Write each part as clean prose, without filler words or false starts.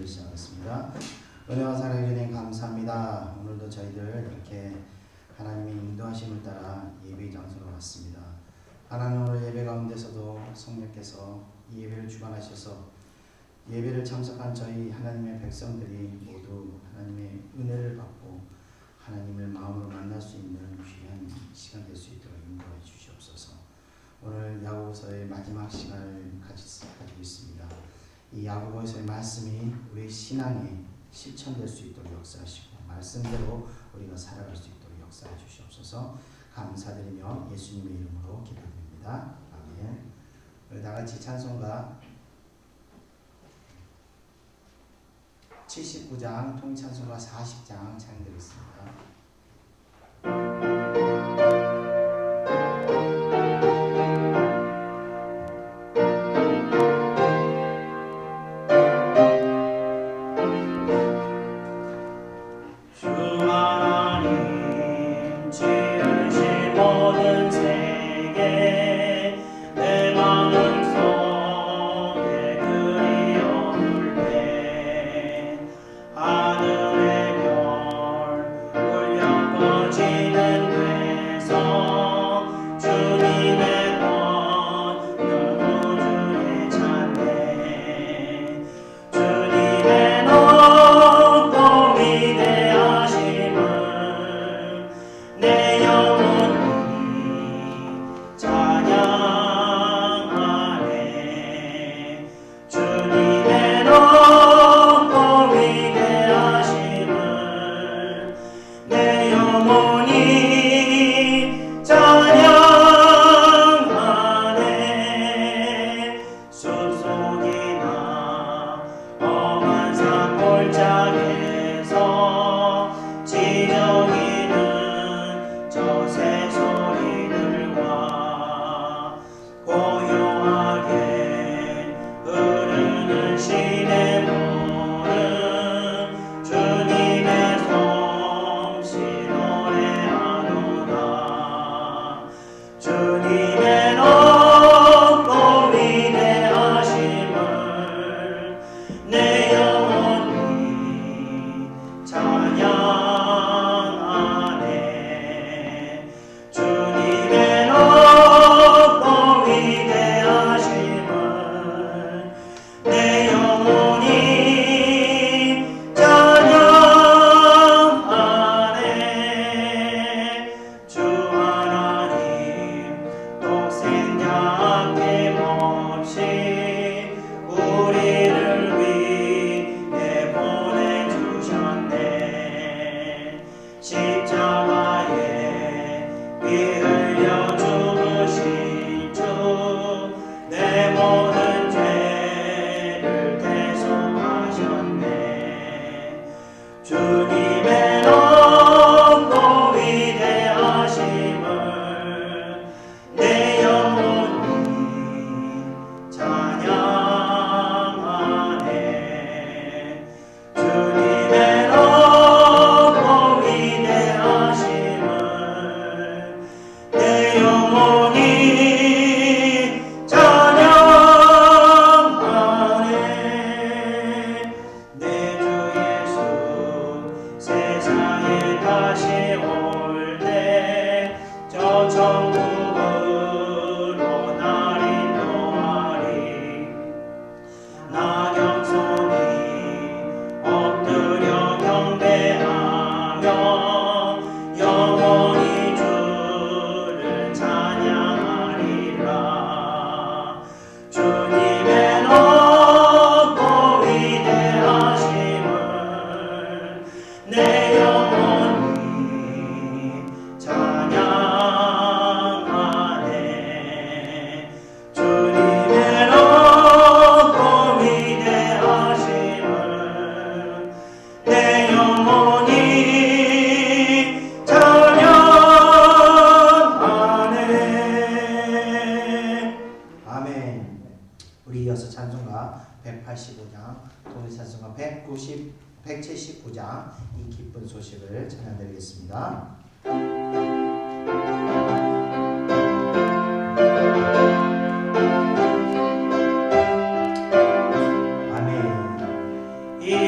시작하겠습니다. 은혜와 사랑의 은혜 감사합니다. 오늘도 저희들 이렇게 하나님의 인도하심을 따라 예배 장소로 왔습니다. 하나님 오늘 예배 가운데서도 성령께서 이 예배를 주관하셔서 예배를 참석한 저희 하나님의 백성들이 모두 하나님의 은혜를 받고 하나님을 마음으로 만날 수 있는 귀한 시간 될 수 있도록 인도해 주시옵소서. 오늘 야고보서의 마지막 시간을 가지고 있습니다. 이 야고보서의 말씀이 우리 신앙에 실천될 수 있도록 역사하시고 말씀대로 우리가 살아갈 수 있도록 역사해 주시옵소서. 감사드리며 예수님의 이름으로 기도드립니다. 아멘. 우리 다 같이 찬송가 79장 통일찬송가 40장 찬양드리겠습니다. 우리 이어서 찬송가 185장, 통일찬송가 179장 이 기쁜 소식을 찬양드리겠습니다. 아멘.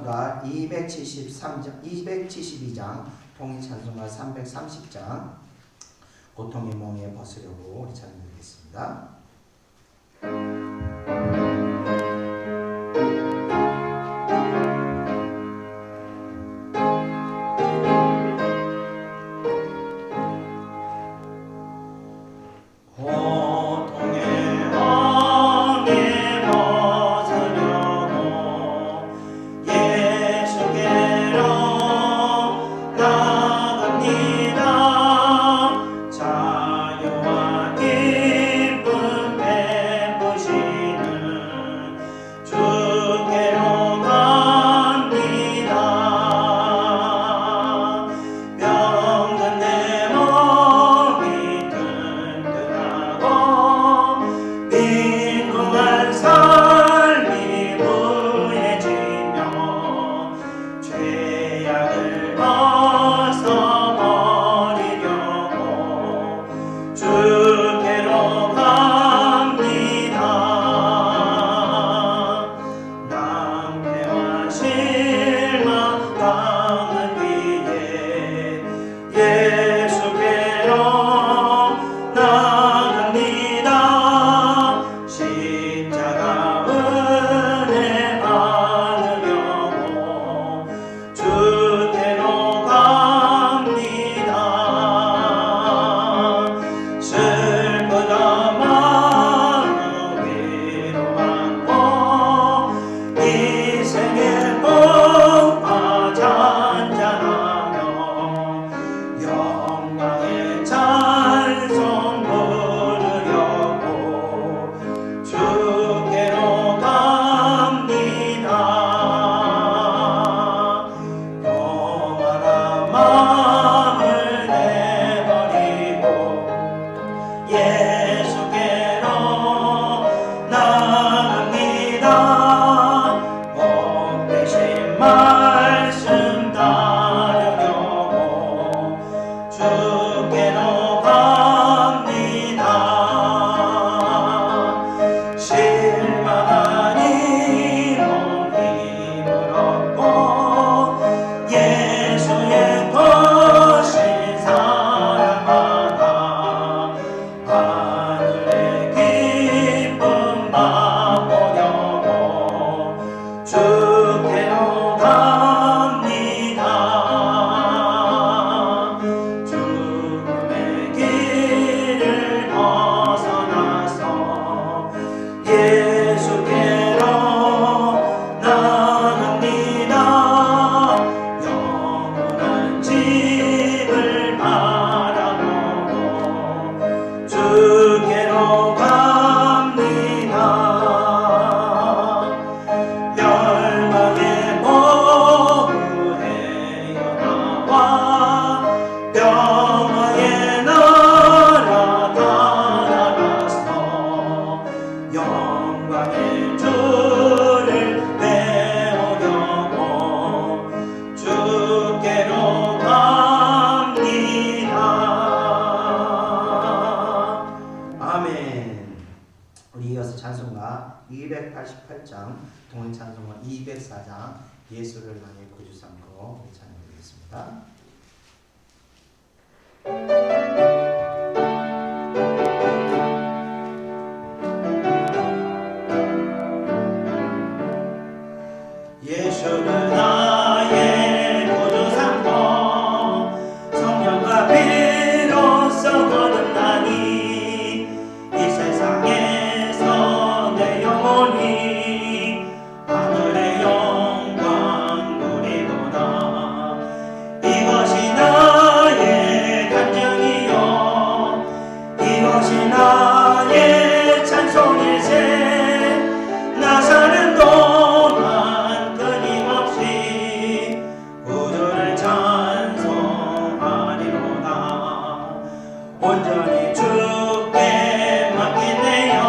찬송가 272장, 통일 찬송가 330장, 고통의 몽에 벗으려고 우리 찬양드리겠습니다. 찬송가 288장, 동일 찬송가 204장, 예수를 나의 구주 삼고 찬양드리겠습니다. 예수는 나의 구주 삼고 성령과 피로써 거듭나니 이 세상에서 내 영혼이 하늘의 영광 누리도다. 이것이 나의 간증이요 이것이 나의 찬송일세. 나 사는 동안 끊임없이 구주를 찬송하리로다. 온전히 주께 맡긴 내 영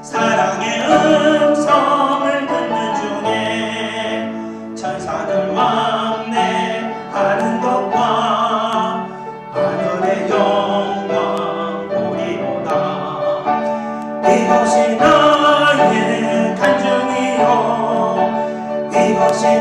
사랑의 음성을 듣는 중에 천사들 왕래하는 것과 하늘의 영광 보리로다. 이것이 나의 간증이요 이것이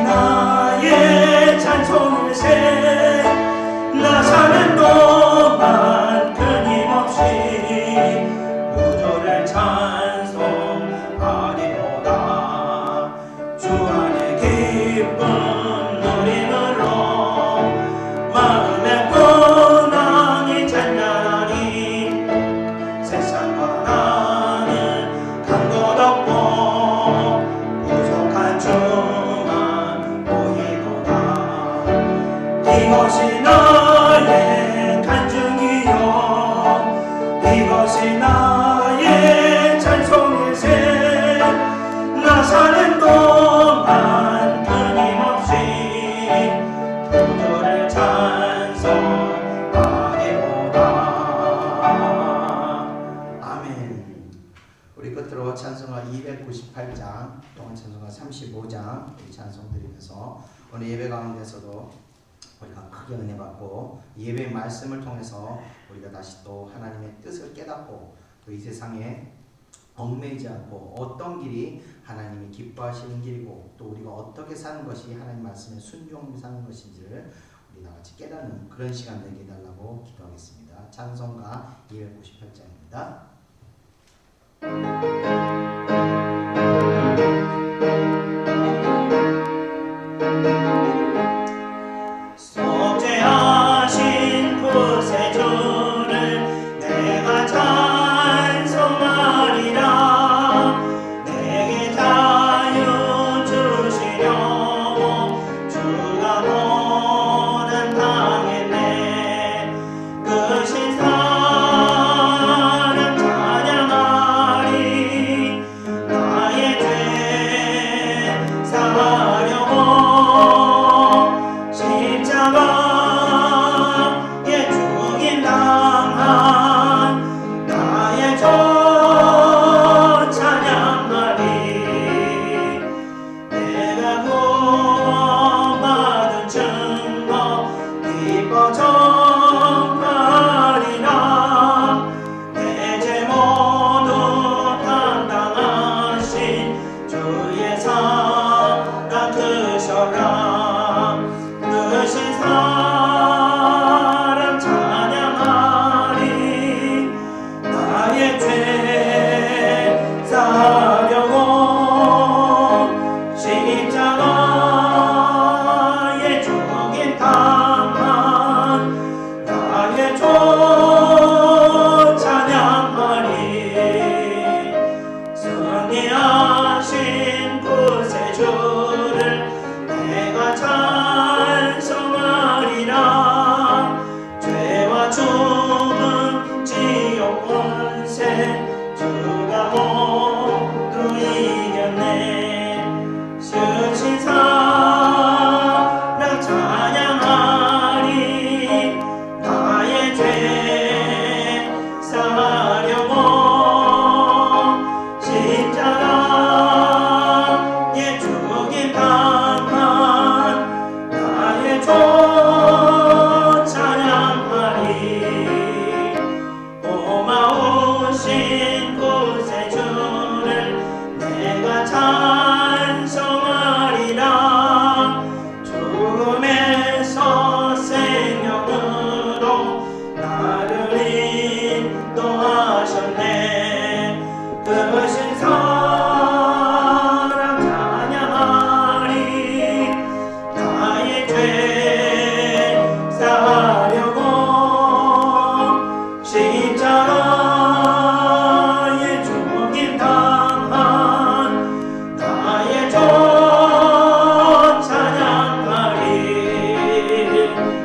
동안 찬송가 35장 우리 찬송 드리면서 오늘 예배 가운데서도 우리가 크게 은혜 받고 예배 말씀을 통해서 우리가 다시 또 하나님의 뜻을 깨닫고 또 이 세상에 얽매이지 않고 어떤 길이 하나님이 기뻐하시는 길이고 또 우리가 어떻게 사는 것이 하나님 말씀에 순종하며 사는 것인지를 우리 다같이 깨닫는 그런 시간 되게 해달라고 기도하겠습니다. 찬송가 258장입니다. 속죄하신 구세주를 내가 찬송하리라. 내게 자유 주시려고 주가 고난 당했네. 그 신사랑 찬양하리. 나의 죄 사하려고 십자가에 죽임 당한 나의 주 찬양하리. 내가 구원받은 증거 기뻐 전하리라. 내 죄 모두 담당하신 주의 사랑 크셔라. 크신 사랑 찬양하리. 나의 죄 사하려고 십자가에 죽임 당한 나의 주 찬양하리. 승리하신 구세주를 내가 찬송하리라. 죄와 죽음 지옥 권세 주가 모두 이겼네. 주신 사랑 찬양하리. 나의 죄 사하려고 십자가에 죽임 당한 나의 주 찬양하리. 고마우신 구세주를 내가 찬송하리라. 죽음에서 생명으로 나를 인도하셨네. 크신 사랑 찬양하리. 나의 죄 사하려고 십자가에 죽임 당한 나의 주 찬양하리.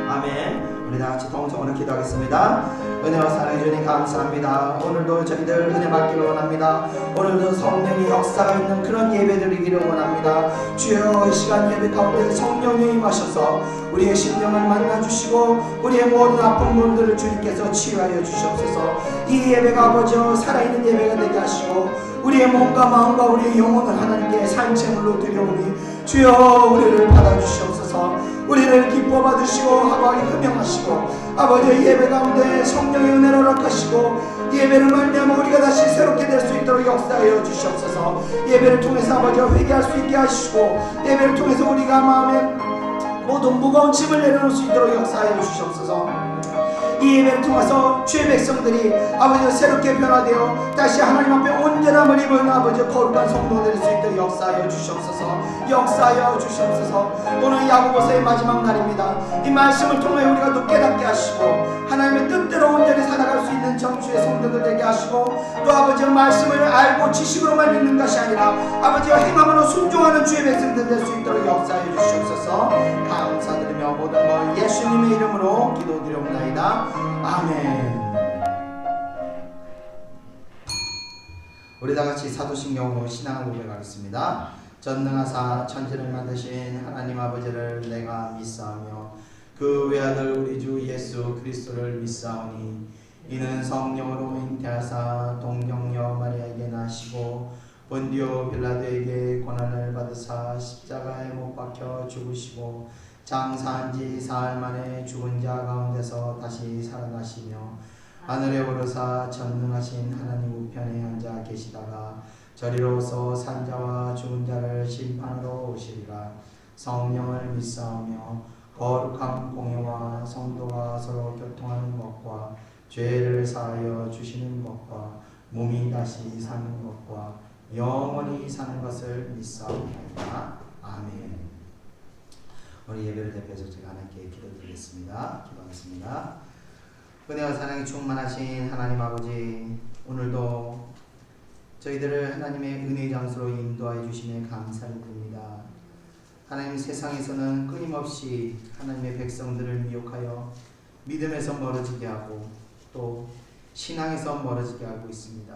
아멘. 우리 다같이 동성으로 기도하겠습니다. 은혜와 사랑해 주님 감사합니다. 오늘도 저희들 은혜 받기를 원합니다. 오늘도 성령의 역사가 있는 그런 예배 드리기를 원합니다. 주여 이 시간 예배 가운데 성령이 임하셔서 우리의 심령을 만나주시고 우리의 모든 아픈 분들을 주님께서 치유하여 주시옵소서. 이 예배가 아버지여 살아있는 예배가 되게 하시고 우리의 몸과 마음과 우리의 영혼을 하나님께 산채물로 드려오니 주여 우리를 받아주시옵소서. 우리를 기뻐 받으시고 하나님 흠명하시고 아버지의 예배 가운데 성령의 은혜를 허락하시고 예배를 말미암아 우리가 다시 새롭게 될 수 있도록 역사하여 주시옵소서. 예배를 통해서 아버지와 회개할 수 있게 하시고 예배를 통해서 우리가 마음에 모든 무거운 짐을 내려놓을 수 있도록 역사하여 주시옵소서. 이 예배를 통해서 주의 백성들이 아버지 새롭게 변화되어 다시 하나님 앞에 온전함을 입은 아버지 거룩한 성도 될 수 있도록 역사하여 주시옵소서. 역사하여 주시옵소서. 오늘 야고보서의 마지막 날입니다. 이 말씀을 통해 우리가 또 깨닫게 하시고 하나님의 뜻대로 온전히 살아갈 수 있는 정주의 성도들 되게 하시고 또 아버지의 말씀을 알고 지식으로만 믿는 것이 아니라 아버지와 행함으로 순종하는 주의 백성들 될 수 있도록 역사하여 주시옵소서. 감사드리며 모든 것 예수님의 이름으로 기도드리옵나이다. 아멘. 우리 다같이 사도신경으로 신앙을 고백하겠습니다. 전능하사 천지를 만드신 하나님 아버지를 내가 믿사오며 그 외아들 우리 주 예수 그리스도를 믿사오니 이는 성령으로 잉태하사 동정녀 마리아에게 나시고 본디오 빌라도에게 고난을 받으사 십자가에 못 박혀 죽으시고 장사한 지 사흘 만에 죽은 자 가운데서 다시 살아나시며 하늘에 오르사 전능하신 하나님 우편에 앉아 계시다가 저리로서 산자와 죽은 자를 심판하러 오시리라. 성령을 믿사오며 거룩한 공예와 성도가 서로 교통하는 것과 죄를 사하여 주시는 것과 몸이 다시 사는 것과 영원히 사는 것을 믿사옵나이다. 아멘. 오늘 예배를 대표해서 제가 하나님께 기도드리겠습니다. 기도하겠습니다. 은혜와 사랑이 충만하신 하나님 아버지, 오늘도 저희들을 하나님의 은혜의 장소로 인도하여 주심에 감사를 드립니다. 하나님, 세상에서는 끊임없이 하나님의 백성들을 미혹하여 믿음에서 멀어지게 하고 또 신앙에서 멀어지게 하고 있습니다.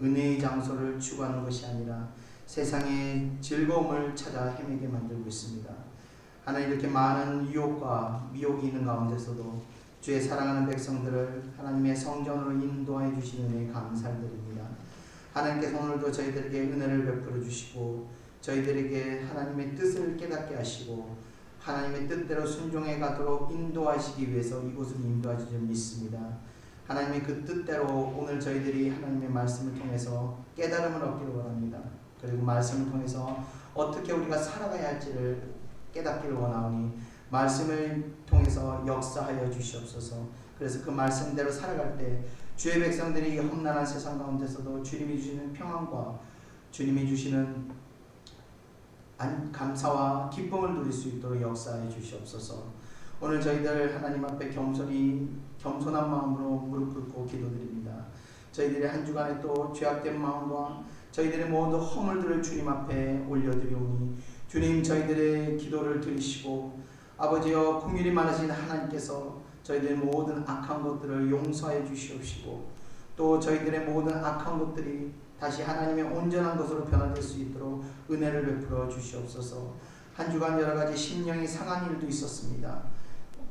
은혜의 장소를 추구하는 것이 아니라 세상의 즐거움을 찾아 헤매게 만들고 있습니다. 하나님, 이렇게 많은 유혹과 미혹이 있는 가운데서도 주의 사랑하는 백성들을 하나님의 성전으로 인도하여 주시는 은혜에 감사를 드립니다. 하나님께서 오늘도 저희들에게 은혜를 베풀어 주시고 저희들에게 하나님의 뜻을 깨닫게 하시고 하나님의 뜻대로 순종해 가도록 인도하시기 위해서 이곳을 인도하시 줄 믿습니다. 하나님의 그 뜻대로 오늘 저희들이 하나님의 말씀을 통해서 깨달음을 얻기를 원합니다. 그리고 말씀을 통해서 어떻게 우리가 살아가야 할지를 깨닫기를 원하오니 말씀을 통해서 역사하여 주시옵소서. 그래서 그 말씀대로 살아갈 때 주의 백성들이 험난한 세상 가운데서도 주님이 주시는 평안과 주님이 주시는 감사와 기쁨을 누릴 수 있도록 역사해 주시옵소서. 오늘 저희들 하나님 앞에 겸손한 마음으로 무릎 꿇고 기도드립니다. 저희들의 한 주간에 또 죄악된 마음과 저희들의 모든 허물들을 주님 앞에 올려드리오니 주님, 저희들의 기도를 들으시고 아버지여, 긍휼이 많으신 하나님께서 저희들의 모든 악한 것들을 용서해 주시옵시고 또 저희들의 모든 악한 것들이 다시 하나님의 온전한 것으로 변화될 수 있도록 은혜를 베풀어 주시옵소서. 한 주간 여러 가지 심령이 상한 일도 있었습니다.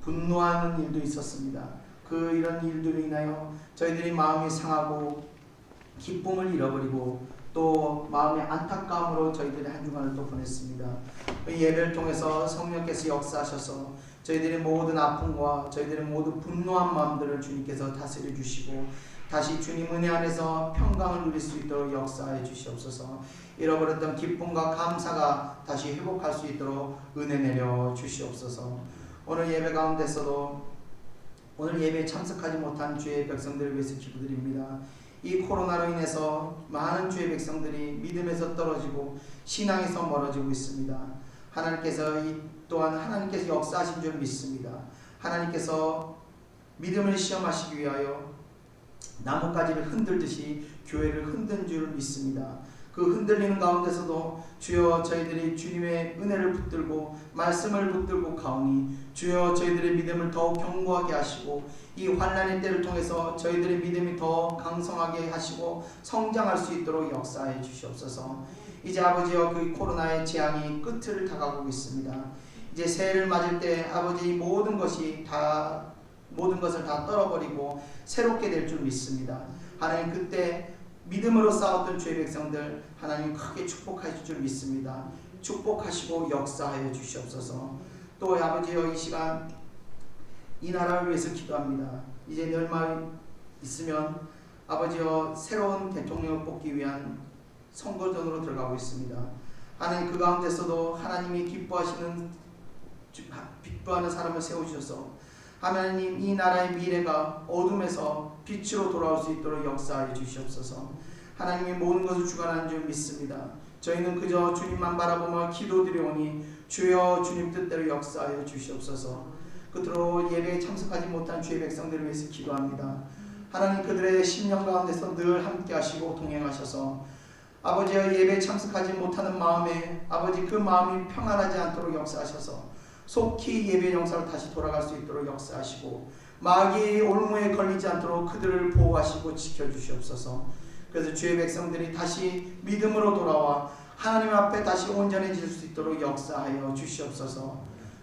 분노하는 일도 있었습니다. 이런 일들로 인하여 저희들이 마음이 상하고 기쁨을 잃어버리고 또 마음의 안타까움으로 저희들이 한 주간을 또 보냈습니다. 이 예배를 통해서 성령께서 역사하셔서 저희들의 모든 아픔과 저희들의 모든 분노한 마음들을 주님께서 다스려 주시고 다시 주님 은혜 안에서 평강을 누릴 수 있도록 역사해 주시옵소서. 잃어버렸던 기쁨과 감사가 다시 회복할 수 있도록 은혜 내려 주시옵소서. 오늘 예배 가운데서도 오늘 예배에 참석하지 못한 주의 백성들을 위해서 기도드립니다. 이 코로나로 인해서 많은 주의 백성들이 믿음에서 떨어지고 신앙에서 멀어지고 있습니다. 하나님께서 또한 하나님께서 역사하신 줄 믿습니다. 하나님께서 믿음을 시험하시기 위하여 나뭇가지를 흔들듯이 교회를 흔든 줄 믿습니다. 그 흔들리는 가운데서도 주여, 저희들이 주님의 은혜를 붙들고 말씀을 붙들고 가오니 주여, 저희들의 믿음을 더욱 견고하게 하시고 이 환난의 때를 통해서 저희들의 믿음이 더 강성하게 하시고 성장할 수 있도록 역사해 주시옵소서. 이제 아버지여, 그 코로나의 재앙이 끝을 다가오고 있습니다. 이제 새해를 맞을 때 아버지 모든 것을 다 떨어버리고 새롭게 될 줄 믿습니다. 하나님, 그때 믿음으로 싸웠던 주의 백성들 하나님 크게 축복하실 줄 믿습니다. 축복하시고 역사하여 주시옵소서. 또 아버지여, 이 시간 이 나라를 위해서 기도합니다. 이제 열말 있으면 아버지여, 새로운 대통령을 뽑기 위한 선거전으로 들어가고 있습니다. 하나님, 그 가운데서도 하나님이 기뻐하는 사람을 세우셔서 하나님, 이 나라의 미래가 어둠에서 빛으로 돌아올 수 있도록 역사하여 주시옵소서. 하나님이 모든 것을 주관하는 줄 믿습니다. 저희는 그저 주님만 바라보며 기도드리오니 주여, 주님 뜻대로 역사하여 주시옵소서. 끝으로 예배에 참석하지 못한 주의 백성들을 위해서 기도합니다. 하나님, 그들의 심령 가운데서 늘 함께 하시고 동행하셔서 아버지의 예배에 참석하지 못하는 마음에 아버지 그 마음이 평안하지 않도록 역사하셔서 속히 예배 영사로 다시 돌아갈 수 있도록 역사하시고 마귀의 올무에 걸리지 않도록 그들을 보호하시고 지켜주시옵소서. 그래서 주의 백성들이 다시 믿음으로 돌아와 하나님 앞에 다시 온전해질 수 있도록 역사하여 주시옵소서.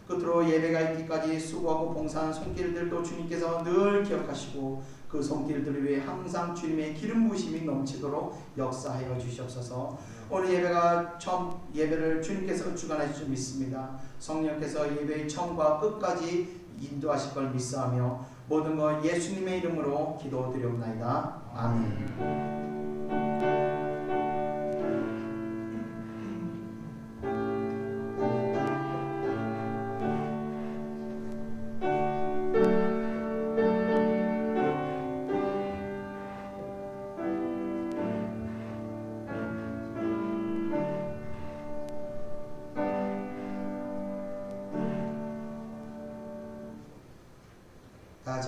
끝으로 예배가 있기까지 수고하고 봉사한 손길들도 주님께서 늘 기억하시고 그 손길들을 위해 항상 주님의 기름 부으심이 넘치도록 역사하여 주시옵소서. 오늘 예배가 처음 예배를 주님께서 주관하실 줄 믿습니다. 성령께서 예배의 처음과 끝까지 인도하실 걸 믿사하며 모든 것 예수님의 이름으로 기도드리옵나이다. 아멘.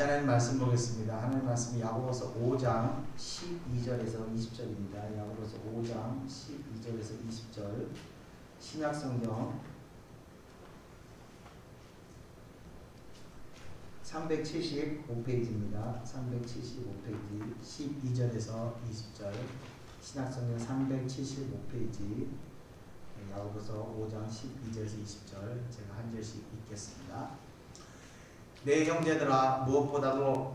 같이 하나님 말씀 보겠습니다. 하나님 말씀이 야고보서 5장 12절에서 20절입니다. 야고보서 5장 12절에서 20절 신약성경 375페이지입니다. 375페이지 12절에서 20절 신약성경 375페이지 야고보서 5장 12절에서 20절 제가 한 절씩 읽겠습니다. 내 형제들아 무엇보다도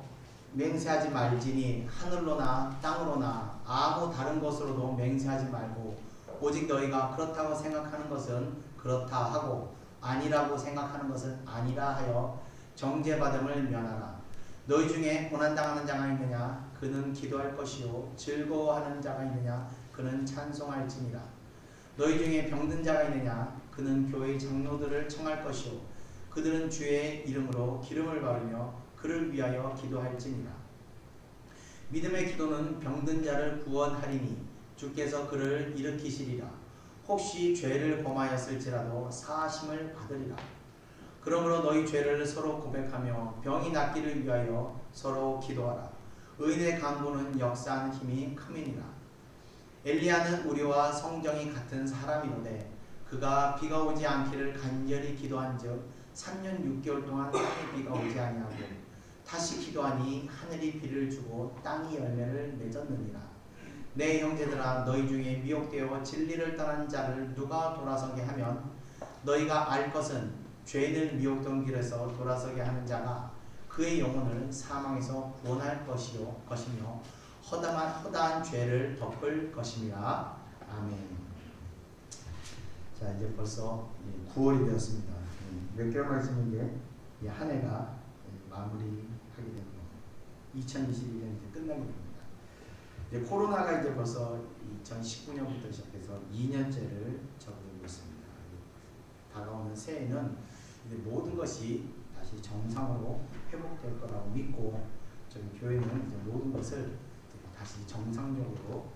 맹세하지 말지니 하늘로나 땅으로나 아무 다른 것으로도 맹세하지 말고 오직 너희가 그렇다고 생각하는 것은 그렇다 하고 아니라고 생각하는 것은 아니라 하여 정죄받음을 면하라. 너희 중에 고난당하는 자가 있느냐 그는 기도할 것이요 즐거워하는 자가 있느냐 그는 찬송할지니라. 너희 중에 병든 자가 있느냐 그는 교회의 장로들을 청할 것이요 그들은 주의 이름으로 기름을 바르며 그를 위하여 기도할지니라. 믿음의 기도는 병든 자를 구원하리니 주께서 그를 일으키시리라. 혹시 죄를 범하였을지라도 사하심을 받으리라. 그러므로 너희 죄를 서로 고백하며 병이 낫기를 위하여 서로 기도하라. 의인의 간구는 역사하는 힘이 크니라. 엘리야는 우리와 성정이 같은 사람이로되 그가 비가 오지 않기를 간절히 기도한즉 3년 6개월 동안 땅에 비가 오지 아니하고 다시 기도하니 하늘이 비를 주고 땅이 열매를 맺었느니라. 내 형제들아 너희 중에 미혹되어 진리를 떠난 자를 누가 돌아서게 하면 너희가 알 것은 죄는 미혹된 길에서 돌아서게 하는 자가 그의 영혼을 사망에서 구원할 것이며 허다한 죄를 덮을 것임이라. 아멘. 자 이제 벌써 9월이 되었습니다. 몇 개월 말씀인데 한 해가 마무리하게 되는 겁니다. 2021년 이제 끝나게 됩니다. 이제 코로나가 이제 벌써 2019년부터 시작해서 2년째를 접어들고 있습니다. 다가오는 새해는 이제 모든 것이 다시 정상으로 회복될 거라고 믿고 저희 교회는 이제 모든 것을 다시 정상적으로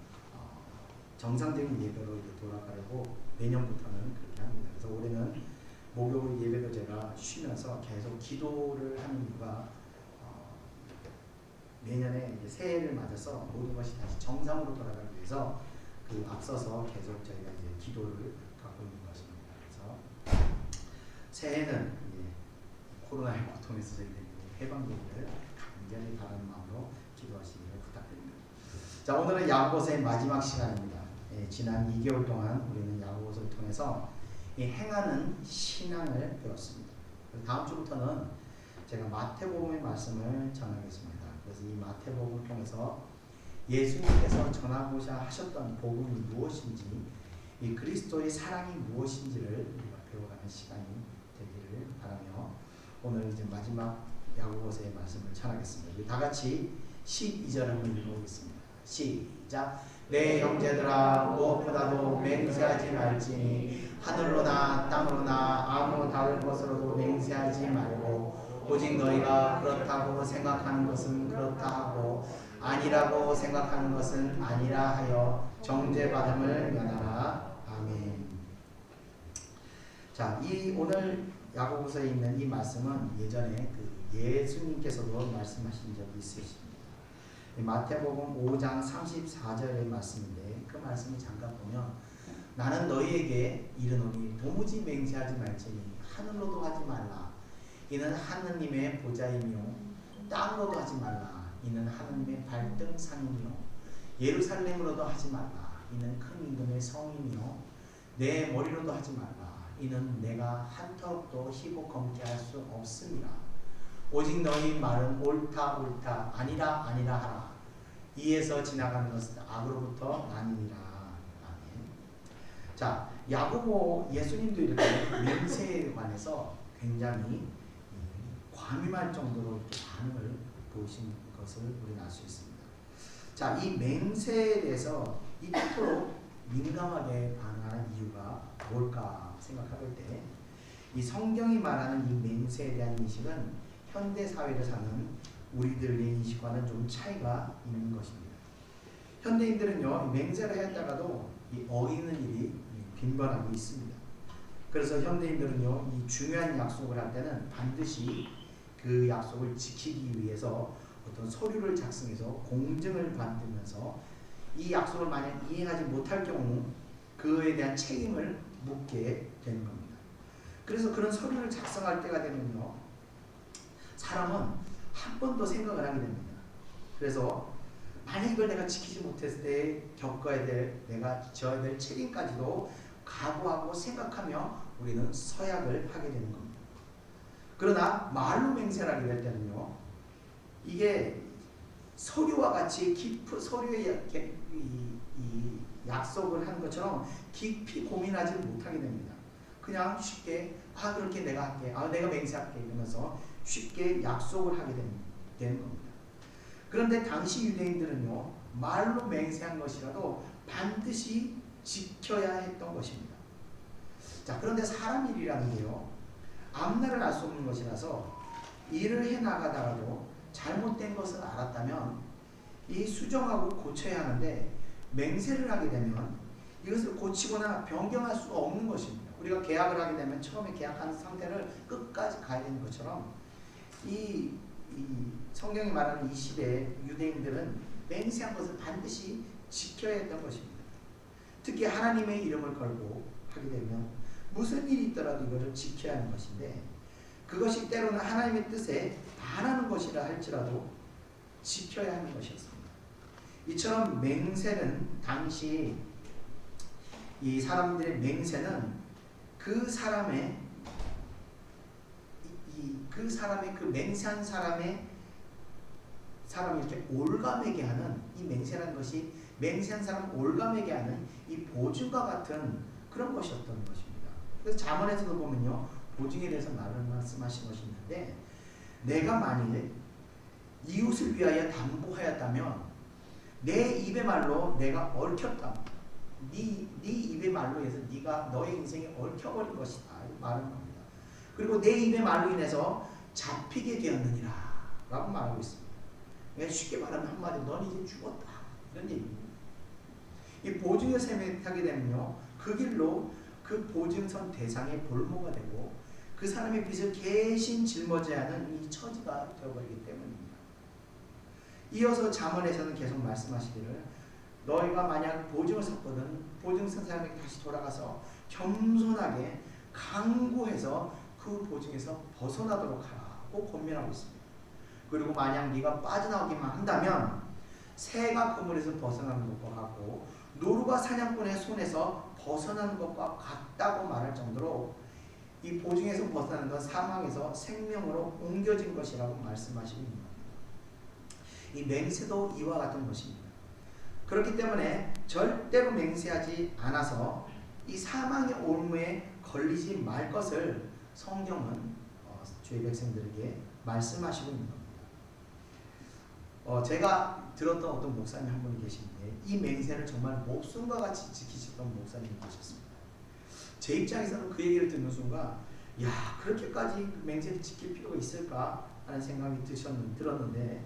정상적인 예배로 이제 돌아가려고 내년부터는 그렇게 합니다. 그래서 올해는 목요일 예배도 제가 쉬면서 계속 기도를 하는 이유가 내년에 이제 새해를 맞아서 모든 것이 다시 정상으로 돌아가기 위해서 그 앞서서 계속 저희가 이제 기도를 갖고 있는 것입니다. 그래서 새해는 이제 코로나의 고통에서 저희들이 해방되기를 간절히 바라는 마음으로 기도하시기를 부탁드립니다. 자 오늘은 야고보서의 마지막 시간입니다. 지난 2개월 동안 우리는 야고보서를 통해서 행하는 신앙을 배웠습니다. 다음 주부터는 제가 마태복음의 말씀을 전하겠습니다. 그래서 이 마태복음을 통해서 예수님께서 전하고자 하셨던 복음이 무엇인지 이 그리스도의 사랑이 무엇인지를 우리가 배워가는 시간이 되기를 바라며 오늘 이제 마지막 야고보서의 말씀을 전하겠습니다. 우리 다 같이 12절을 한번 읽어보겠습니다. 시작. 내 형제들아 무엇보다도 맹세하지 말지니 하늘로나 땅으로나 아무 다른 것으로도 맹세하지 말고 오직 너희가 그렇다고 생각하는 것은 그렇다 하고 아니라고 생각하는 것은 아니라 하여 정죄받음을 면하라. 아멘. 자, 이 오늘 야고보서에 있는 이 말씀은 예전에 그 예수님께서도 말씀하신 적이 있으십니다. 마태복음 5장 34절의 말씀인데 그 말씀을 잠깐 보면 나는 너희에게 이르노니 도무지 맹세하지 말지니 하늘로도 하지 말라 이는 하느님의 보좌이며 땅으로도 하지 말라 이는 하느님의 발등상이며 예루살렘으로도 하지 말라 이는 큰 임금의 성이며 내 머리로도 하지 말라 이는 내가 한턱도 희고 검게 할 수 없습니다. 오직 너희 말은 옳다 옳다 아니라 아니라 하라. 이에서 지나가는 것은 악으로부터 나니라. 아멘. 자, 야고보 예수님도 이렇게 맹세에 관해서 굉장히 과민할 정도로 이렇게 반응을 보이신 것을 우리는 알 수 있습니다. 자, 이 맹세에 대해서 이토록 민감하게 반응하는 이유가 뭘까 생각해볼 때, 이 성경이 말하는 이 맹세에 대한 인식은 현대 사회를 사는 우리들의 인식과는 좀 차이가 있는 것입니다. 현대인들은요, 맹세를 했다가도 이 어기는 일이 빈번하게 있습니다. 그래서 현대인들은요, 이 중요한 약속을 할 때는 반드시 그 약속을 지키기 위해서 어떤 서류를 작성해서 공증을 받으면서 이 약속을 만약 이행하지 못할 경우 그에 대한 책임을 묻게 되는 겁니다. 그래서 그런 서류를 작성할 때가 되면요, 사람은 한 번 더 생각을 하게 됩니다. 그래서 만약 이걸 내가 지키지 못했을 때 겪어야 될, 내가 져야 될 책임까지도 각오하고 생각하며 우리는 서약을 하게 되는 겁니다. 그러나 말로 맹세를 하게 될 때는요, 이게 서류와 같이 깊은 서류의 이 약속을 하는 것처럼 깊이 고민하지 못하게 됩니다. 그냥 쉽게 그렇게 내가 할게, 내가 맹세할게 이러면서 쉽게 약속을 하게 되는 겁니다. 그런데 당시 유대인들은요, 말로 맹세한 것이라도 반드시 지켜야 했던 것입니다. 자, 그런데 사람 일이라는 게요, 앞날을 알 수 없는 것이라서 일을 해 나가다가도 잘못된 것을 알았다면 이 수정하고 고쳐야 하는데, 맹세를 하게 되면 이것을 고치거나 변경할 수 없는 것입니다. 우리가 계약을 하게 되면 처음에 계약한 상태를 끝까지 가야 되는 것처럼 이 성경이 말하는 이 시대에 유대인들은 맹세한 것을 반드시 지켜야 했던 것입니다. 특히 하나님의 이름을 걸고 하게 되면 무슨 일이 있더라도 이것을 지켜야 하는 것인데, 그것이 때로는 하나님의 뜻에 반하는 것이라 할지라도 지켜야 하는 것이었습니다. 이처럼 맹세는 당시 이 사람들의 맹세는 그 사람의 그 맹세한 사람을 이렇게 올가매게 하는, 이 맹세라는 것이 맹세한 사람을 올가매게 하는 이 보증과 같은 그런 것이었던 것입니다. 그래서 잠언에서도 보면요, 보증에 대해서 말씀하신 것이 있는데, 내가 만일 이웃을 위하여 담보하였다면 내 입의 말로 내가 얽혔다. 네 입의 말로 해서 네가 너의 인생에 얽혀버린 것이다. 말하는 겁니다. 그리고 내 입의 말로 인해서 잡히게 되었느니라 라고 말하고 있습니다. 쉽게 말하면 한마디로 넌 이제 죽었다, 이런 얘기입니다. 이 보증을 생각하게 되면요, 그 길로 그 보증선 대상의 볼모가 되고 그 사람의 빚을 계신 짊어져야 하는 이 처지가 되어버리기 때문입니다. 이어서 잠언에서는 계속 말씀하시기를, 너희가 만약 보증을 섰거든 보증 선 사람에게 다시 돌아가서 겸손하게 강구해서 그 보증에서 벗어나도록 하라고 권면하고 있습니다. 그리고 만약 네가 빠져나오기만 한다면 새가 그물에서 벗어나는 것과 같고 노루가 사냥꾼의 손에서 벗어나는 것과 같다고 말할 정도로 이 보증에서 벗어나는 건 사망에서 생명으로 옮겨진 것이라고 말씀하시고 있는 겁니다. 이 맹세도 이와 같은 것입니다. 그렇기 때문에 절대로 맹세하지 않아서 이 사망의 올무에 걸리지 말 것을 성경은 주의 백성들에게 말씀하시고 있는 겁니다. 제가 들었던 어떤 목사님 한 분이 계신데 이 맹세를 정말 목숨과 같이 지키셨던 목사님이 계셨습니다. 제 입장에서는 그 얘기를 듣는 순간, 그렇게까지 맹세를 지킬 필요가 있을까 하는 생각이 들었는데,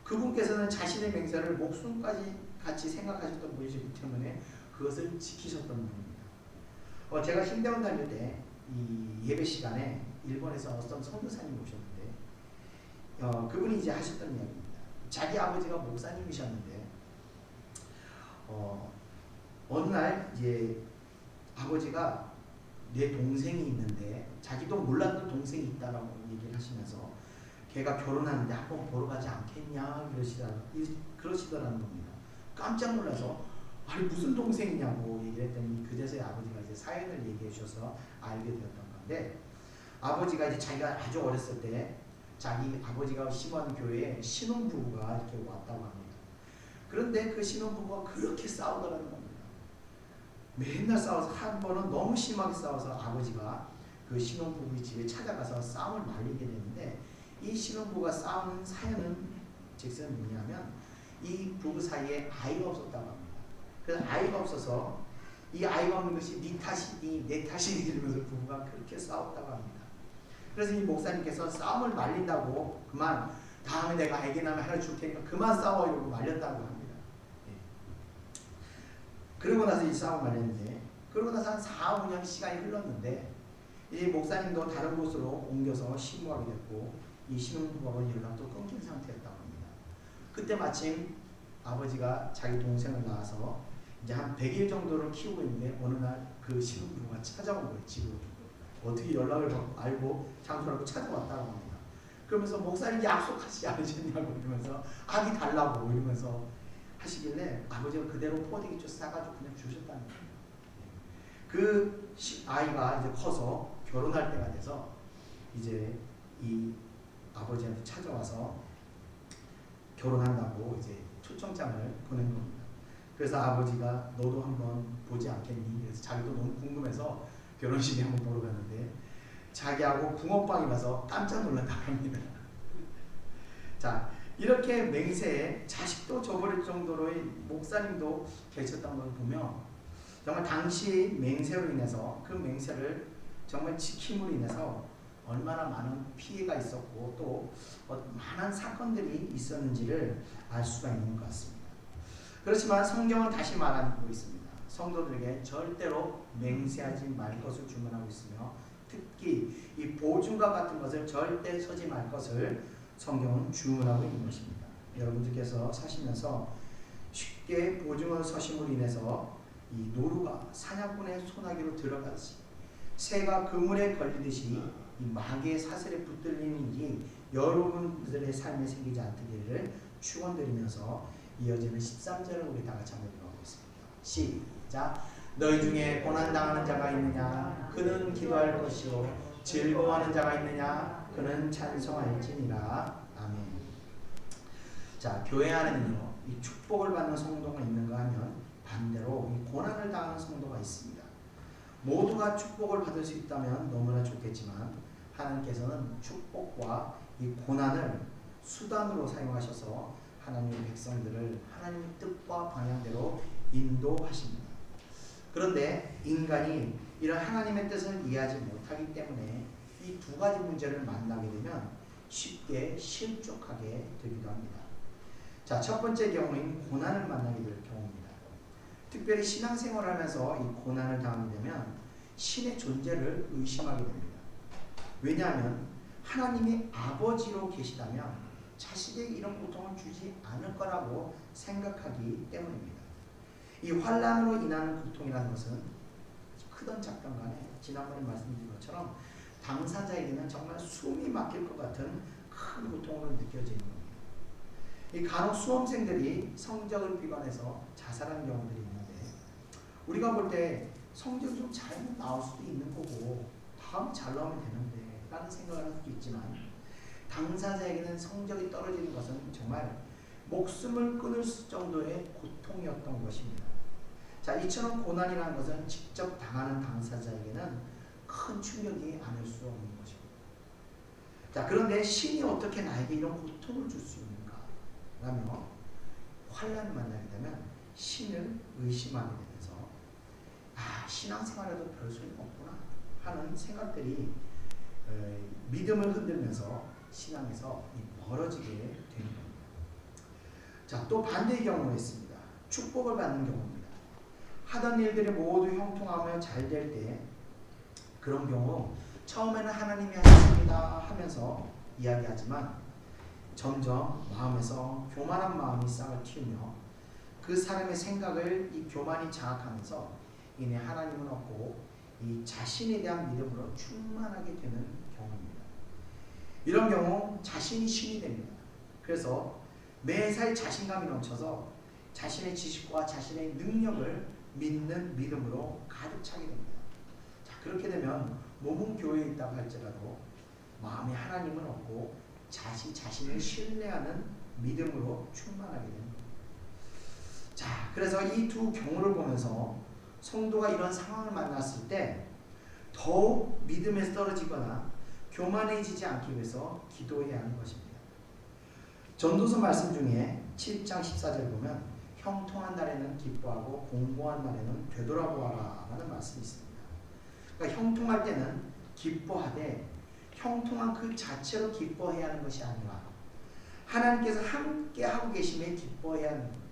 그분께서는 자신의 맹세를 목숨까지 같이 생각하셨던 분이시기 때문에 그것을 지키셨던 분입니다. 제가 신대원 다닐 때 이 예배 시간에 일본에서 어떤 선교사님이 오셨는데, 그분이 이제 하셨던 이야기입니다. 자기 아버지가 목사님이셨는데, 어느 날 이제 아버지가 내 동생이 있는데, 자기도 몰랐던 동생이 있다라고 얘기를 하시면서 걔가 결혼하는데 한번 보러 가지 않겠냐 그러시더라는 겁니다. 깜짝 놀라서 아니 무슨 동생이냐고 얘기를 했더니 그제서야 아버지가 이제 사연을 얘기해 주셔서 알게 되었던 건데, 아버지가 이제 자기가 아주 어렸을 때 자기 아버지가 심은 교회에 신혼부부가 이렇게 왔다고 합니다. 그런데 그 신혼부부가 그렇게 싸우더라는 겁니다. 맨날 싸워서 한 번은 너무 심하게 싸워서 아버지가 그 신혼부부의 집에 찾아가서 싸움을 말리게 되는데, 이 신혼부부가 싸우는 사연은 즉슨 뭐냐면 이 부부 사이에 아이가 없었다고 합니다. 그래서 아이가 없어서 이 아이가 없는 것이 네 탓이니 내 탓이니 이러면서 부부가 그렇게 싸웠다고 합니다. 그래서 이 목사님께서 싸움을 말린다고 그만 다음에 내가 애기 나면 하나 줄 테니까 그만 싸워 이러고 말렸다고 합니다. 그러고 나서 이 싸움 말렸는데, 그러고 나서 한 4, 5년 시간이 흘렀는데 이 목사님도 다른 곳으로 옮겨서 신고하게 됐고 이 신혼부부하고 연락도 끊긴 상태였다고 합니다. 그때 마침 아버지가 자기 동생을 낳아서 이제 한 100일 정도를 키우고 있는데 어느 날 그 신혼부부가 찾아온 거예요. 집으로. 어떻게 연락을 알고 장소를 찾아왔다고 합니다. 그러면서 목사님 약속하시지 않으셨냐고 이러면서 아기 달라고 이러면서 하시길래 아버지가 그대로 포대기초 싸가지고 그냥 주셨다는 거예요. 그 아이가 이제 커서 결혼할 때가 돼서 이제 이 아버지한테 찾아와서 결혼한다고 이제 초청장을 보낸 겁니다. 그래서 아버지가 너도 한번 보지 않겠니? 그래서 자기도 너무 궁금해서 결혼식에 한번 보러 갔는데 자기하고 붕어빵이 가서 깜짝 놀랐다고 합니다. 자, 이렇게 맹세에 자식도 저버릴 정도로의 목사님도 계셨던 걸 보면 정말 당시 맹세로 인해서 그 맹세를 정말 지킴으로 인해서 얼마나 많은 피해가 있었고 또 많은 사건들이 있었는지를 알 수가 있는 것 같습니다. 그렇지만 성경은 다시 말하고 있습니다. 성도들에게 절대로 맹세하지 말 것을 주문하고 있으며 특히 이 보증과 같은 것을 절대 서지 말 것을 성경은 주문하고 있는 것입니다. 여러분들께서 사시면서 쉽게 보증을 서심으로 인해서 이 노루가 사냥꾼의 소나기로 들어가듯이 새가 그물에 걸리듯이 이 마귀의 사슬에 붙들리는 일이 여러분들의 삶에 생기지 않기를 축원드리면서 이어지는 13절을 우리 다 같이 한번 읽어보겠습니다. 시작. 너희 중에 고난당하는 자가 있느냐? 그는 기도할 것이요 즐거워하는 자가 있느냐? 그는 찬송할지니라. 아멘. 자, 교회 안에는요 이 축복을 받는 성도가 있는가 하면 반대로 이 고난을 당하는 성도가 있습니다. 모두가 축복을 받을 수 있다면 너무나 좋겠지만 하나님께서는 축복과 이 고난을 수단으로 사용하셔서 하나님의 백성들을 하나님의 뜻과 방향대로 인도하십니다. 그런데 인간이 이런 하나님의 뜻을 이해하지 못하기 때문에 이 두 가지 문제를 만나게 되면 쉽게 실족하게 되기도 합니다. 자, 첫 번째 경우인 고난을 만나게 될 경우입니다. 특별히 신앙생활을 하면서 이 고난을 당하게 되면 신의 존재를 의심하게 됩니다. 왜냐하면 하나님이 아버지로 계시다면 자식에게 이런 고통을 주지 않을 거라고 생각하기 때문입니다. 이 환난으로 인하는 고통이라는 것은 크든 작든 간에 지난번에 말씀드린 것처럼 당사자에게는 정말 숨이 막힐 것 같은 큰 고통으로 느껴지는 겁니다. 이 간혹 수험생들이 성적을 비관해서 자살하는 경우들이 있는데 우리가 볼 때 성적이 좀 잘 나올 수도 있는 거고 다음 잘 나오면 되는데 라는 생각을 할 수도 있지만 당사자에게는 성적이 떨어지는 것은 정말 목숨을 끊을 정도의 고통이었던 것입니다. 자, 이처럼 고난이라는 것은 직접 당하는 당사자에게는 큰 충격이 아닐 수 없는 것입니다. 자, 그런데 신이 어떻게 나에게 이런 고통을 줄 수 있는가? 라며 환난을 만나게 되면 신을 의심하게 되면서 신앙생활에도 별 소용이 없구나 하는 생각들이 믿음을 흔들면서 신앙에서 멀어지게 되는 겁니다. 자, 또 반대의 경우가 있습니다. 축복을 받는 경우입니다. 하던 일들이 모두 형통하며 잘 될 때 그런 경우 처음에는 하나님이 하셨습니다 하면서 이야기하지만 점점 마음에서 교만한 마음이 싹을 틔우며 그 사람의 생각을 이 교만이 장악하면서 이내 하나님은 없고 이 자신에 대한 믿음으로 충만하게 되는 경우입니다. 이런 경우 자신이 신이 됩니다. 그래서 매사에 자신감이 넘쳐서 자신의 지식과 자신의 능력을 믿는 믿음으로 가득 차게 됩니다. 자, 그렇게 되면 몸은 교회에 있다고 할지라도 마음에 하나님은 없고 자신을 신뢰하는 믿음으로 충만하게 됩니다. 자, 그래서 이 두 경우를 보면서 성도가 이런 상황을 만났을 때 더욱 믿음에서 떨어지거나 교만해지지 않기 위해서 기도해야 하는 것입니다. 전도서 말씀 중에 7장 14절 보면 형통한 날에는 기뻐하고 공고한 날에는 되돌아보아라 라는 말씀이 있습니다. 그러니까 형통할 때는 기뻐하되 형통한 그 자체로 기뻐해야 하는 것이 아니라 하나님께서 함께 하고 계심에 기뻐해야 하는 겁니다.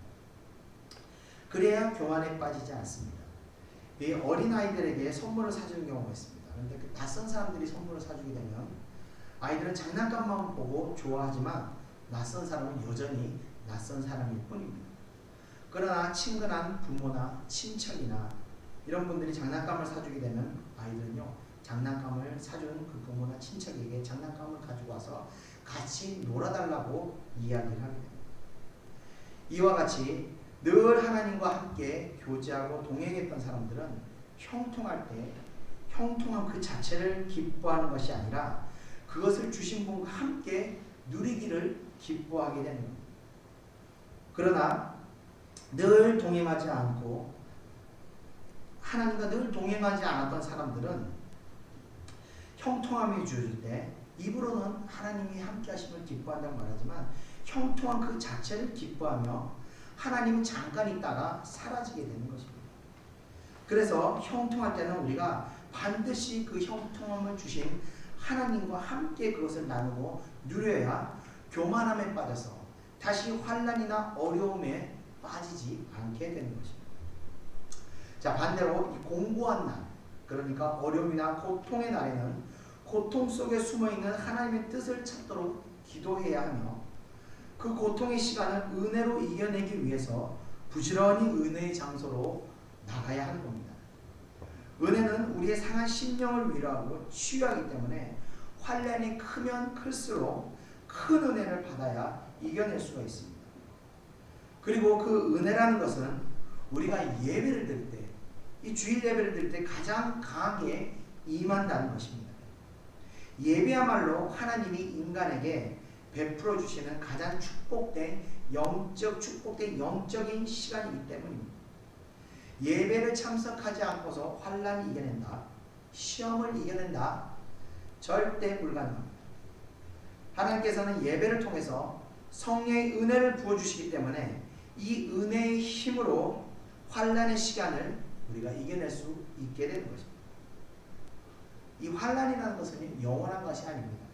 그래야 교만에 빠지지 않습니다. 이 어린아이들에게 선물을 사주는 경우가 있습니다. 그런데 그 낯선 사람들이 선물을 사주게 되면 아이들은 장난감만 보고 좋아하지만 낯선 사람은 여전히 낯선 사람일 뿐입니다. 그러나 친근한 부모나 친척이나 이런 분들이 장난감을 사주게 되면 아이들은요, 장난감을 사주는 그 부모나 친척에게 장난감을 가지고 와서 같이 놀아달라고 이야기를 하게 됩니다. 이와 같이 늘 하나님과 함께 교제하고 동행했던 사람들은 형통할 때 형통한 그 자체를 기뻐하는 것이 아니라 그것을 주신 분과 함께 누리기를 기뻐하게 되는 겁니다. 그러나 늘 동행하지 않고 하나님과 늘 동행하지 않았던 사람들은 형통함이 주어질 때 입으로는 하나님이 함께 하심을 기뻐한다고 말하지만 형통한 그 자체를 기뻐하며 하나님은 잠깐 있다가 사라지게 되는 것입니다. 그래서 형통할 때는 우리가 반드시 그 형통함을 주신 하나님과 함께 그것을 나누고 누려야 교만함에 빠져서 다시 환난이나 어려움에 빠지지 않게 되는 것입니다. 자, 반대로 이 공고한 날, 그러니까 어려움이나 고통의 날에는 고통 속에 숨어있는 하나님의 뜻을 찾도록 기도해야 하며 그 고통의 시간을 은혜로 이겨내기 위해서 부지런히 은혜의 장소로 나가야 하는 겁니다. 은혜는 우리의 상한 심령을 위로하고 치유하기 때문에 환난이 크면 클수록 큰 은혜를 받아야 이겨낼 수가 있습니다. 그리고 그 은혜라는 것은 우리가 예배를 드릴 때, 이 주일 예배를 드릴 때 가장 강하게 임한다는 것입니다. 예배야말로 하나님이 인간에게 베풀어 주시는 가장 축복된 영적인 시간이기 때문입니다. 예배를 참석하지 않고서 환난을 이겨낸다, 시험을 이겨낸다, 절대 불가능합니다. 하나님께서는 예배를 통해서 성령의 은혜를 부어주시기 때문에 이 은혜의 힘으로 환난의 시간을 우리가 이겨낼 수 있게 되는 것입니다. 이 환난이라는 것은 영원한 것이 아닙니다.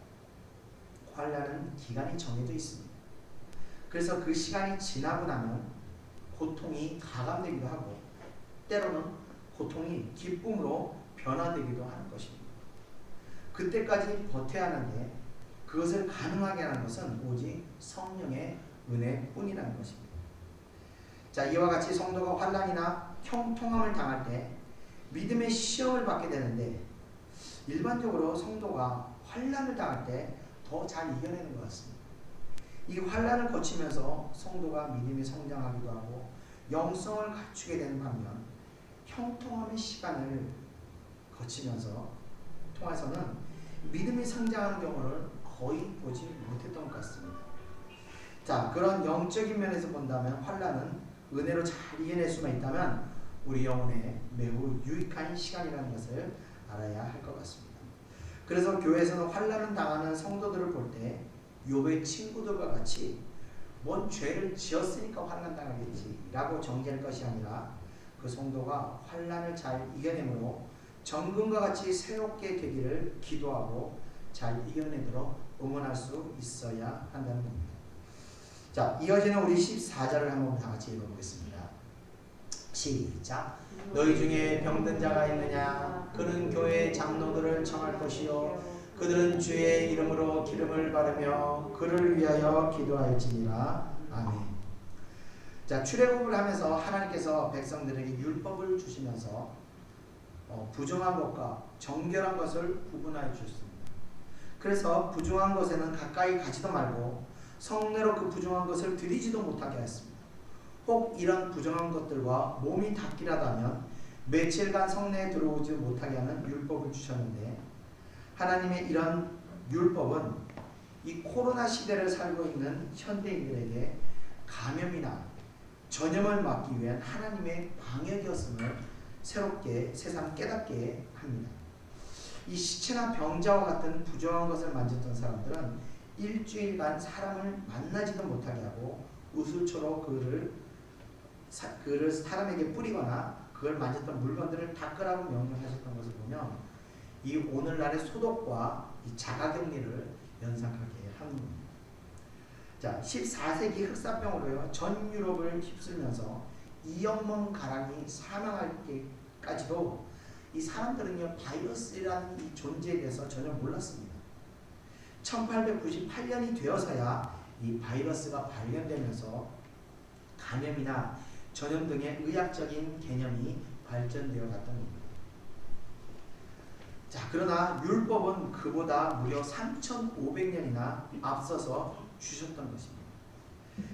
환난은 기간이 정해져 있습니다. 그래서 그 시간이 지나고 나면 고통이 가감되기도 하고 때로는 고통이 기쁨으로 변화되기도 하는 것입니다. 그때까지 버텨야 하는데 그것을 가능하게 하는 것은 오직 성령의 은혜뿐이라는 것입니다. 자, 이와 같이 성도가 환난이나 형통함을 당할 때 믿음의 시험을 받게 되는데 일반적으로 성도가 환난을 당할 때 더 잘 이겨내는 것 같습니다. 이 환난을 거치면서 성도가 믿음이 성장하기도 하고 영성을 갖추게 되는 반면 형통함의 시간을 거치면서 통해서는 믿음이 성장하는 경우를 거의 보지 못했던 것 같습니다. 자, 그런 영적인 면에서 본다면 환난은 은혜로 잘 이겨낼 수만 있다면 우리 영혼에 매우 유익한 시간이라는 것을 알아야 할 것 같습니다. 그래서 교회에서는 환난을 당하는 성도들을 볼 때 욥의 친구들과 같이 뭔 죄를 지었으니까 환난 당하겠지 라고 정죄할 것이 아니라 그 성도가 환난을 잘 이겨내므로 정금과 같이 새롭게 되기를 기도하고 잘 이겨내도록 응원할 수 있어야 한다는 겁니다. 자, 이어지는 우리 14절을 한번 다 같이 읽어보겠습니다. 시작. 너희 중에 병든 자가 있느냐? 그는 교회의 장로들을 청할 것이요 그들은 주의 이름으로 기름을 바르며 그를 위하여 기도할지니라. 아멘. 자, 출애굽을 하면서 하나님께서 백성들에게 율법을 주시면서 부정한 것과 정결한 것을 구분하여 주셨습니다. 그래서 부정한 것에는 가까이 가지도 말고 성내로 그 부정한 것을 들이지도 못하게 하였습니다. 혹 이런 부정한 것들과 몸이 닿기라도 하면 며칠간 성내에 들어오지 못하게 하는 율법을 주셨는데, 하나님의 이런 율법은 이 코로나 시대를 살고 있는 현대인들에게 감염이나 전염을 막기 위한 하나님의 방역이었음을 새롭게 세상 깨닫게 합니다. 이 시체나 병자와 같은 부정한 것을 만졌던 사람들은 일주일간 사람을 만나지도 못하게 하고 우슬초로 그를 사람에게 뿌리거나 그걸 만졌던 물건들을 닦으라고 명령하셨던 것을 보면 이 오늘날의 소독과 이 자가격리를 연상하게 합니다. 자, 14세기 흑사병으로 전 유럽을 휩쓸면서 2억 명 가량이 사망할까지도 이 사람들은요 바이러스라는 이 존재에 대해서 전혀 몰랐습니다. 1898년이 되어서야 이 바이러스가 발견되면서 감염이나 전염 등의 의학적인 개념이 발전되어 갔던 겁니다. 자, 그러나 율법은 그보다 무려 3,500년이나 앞서서 주셨던 것입니다.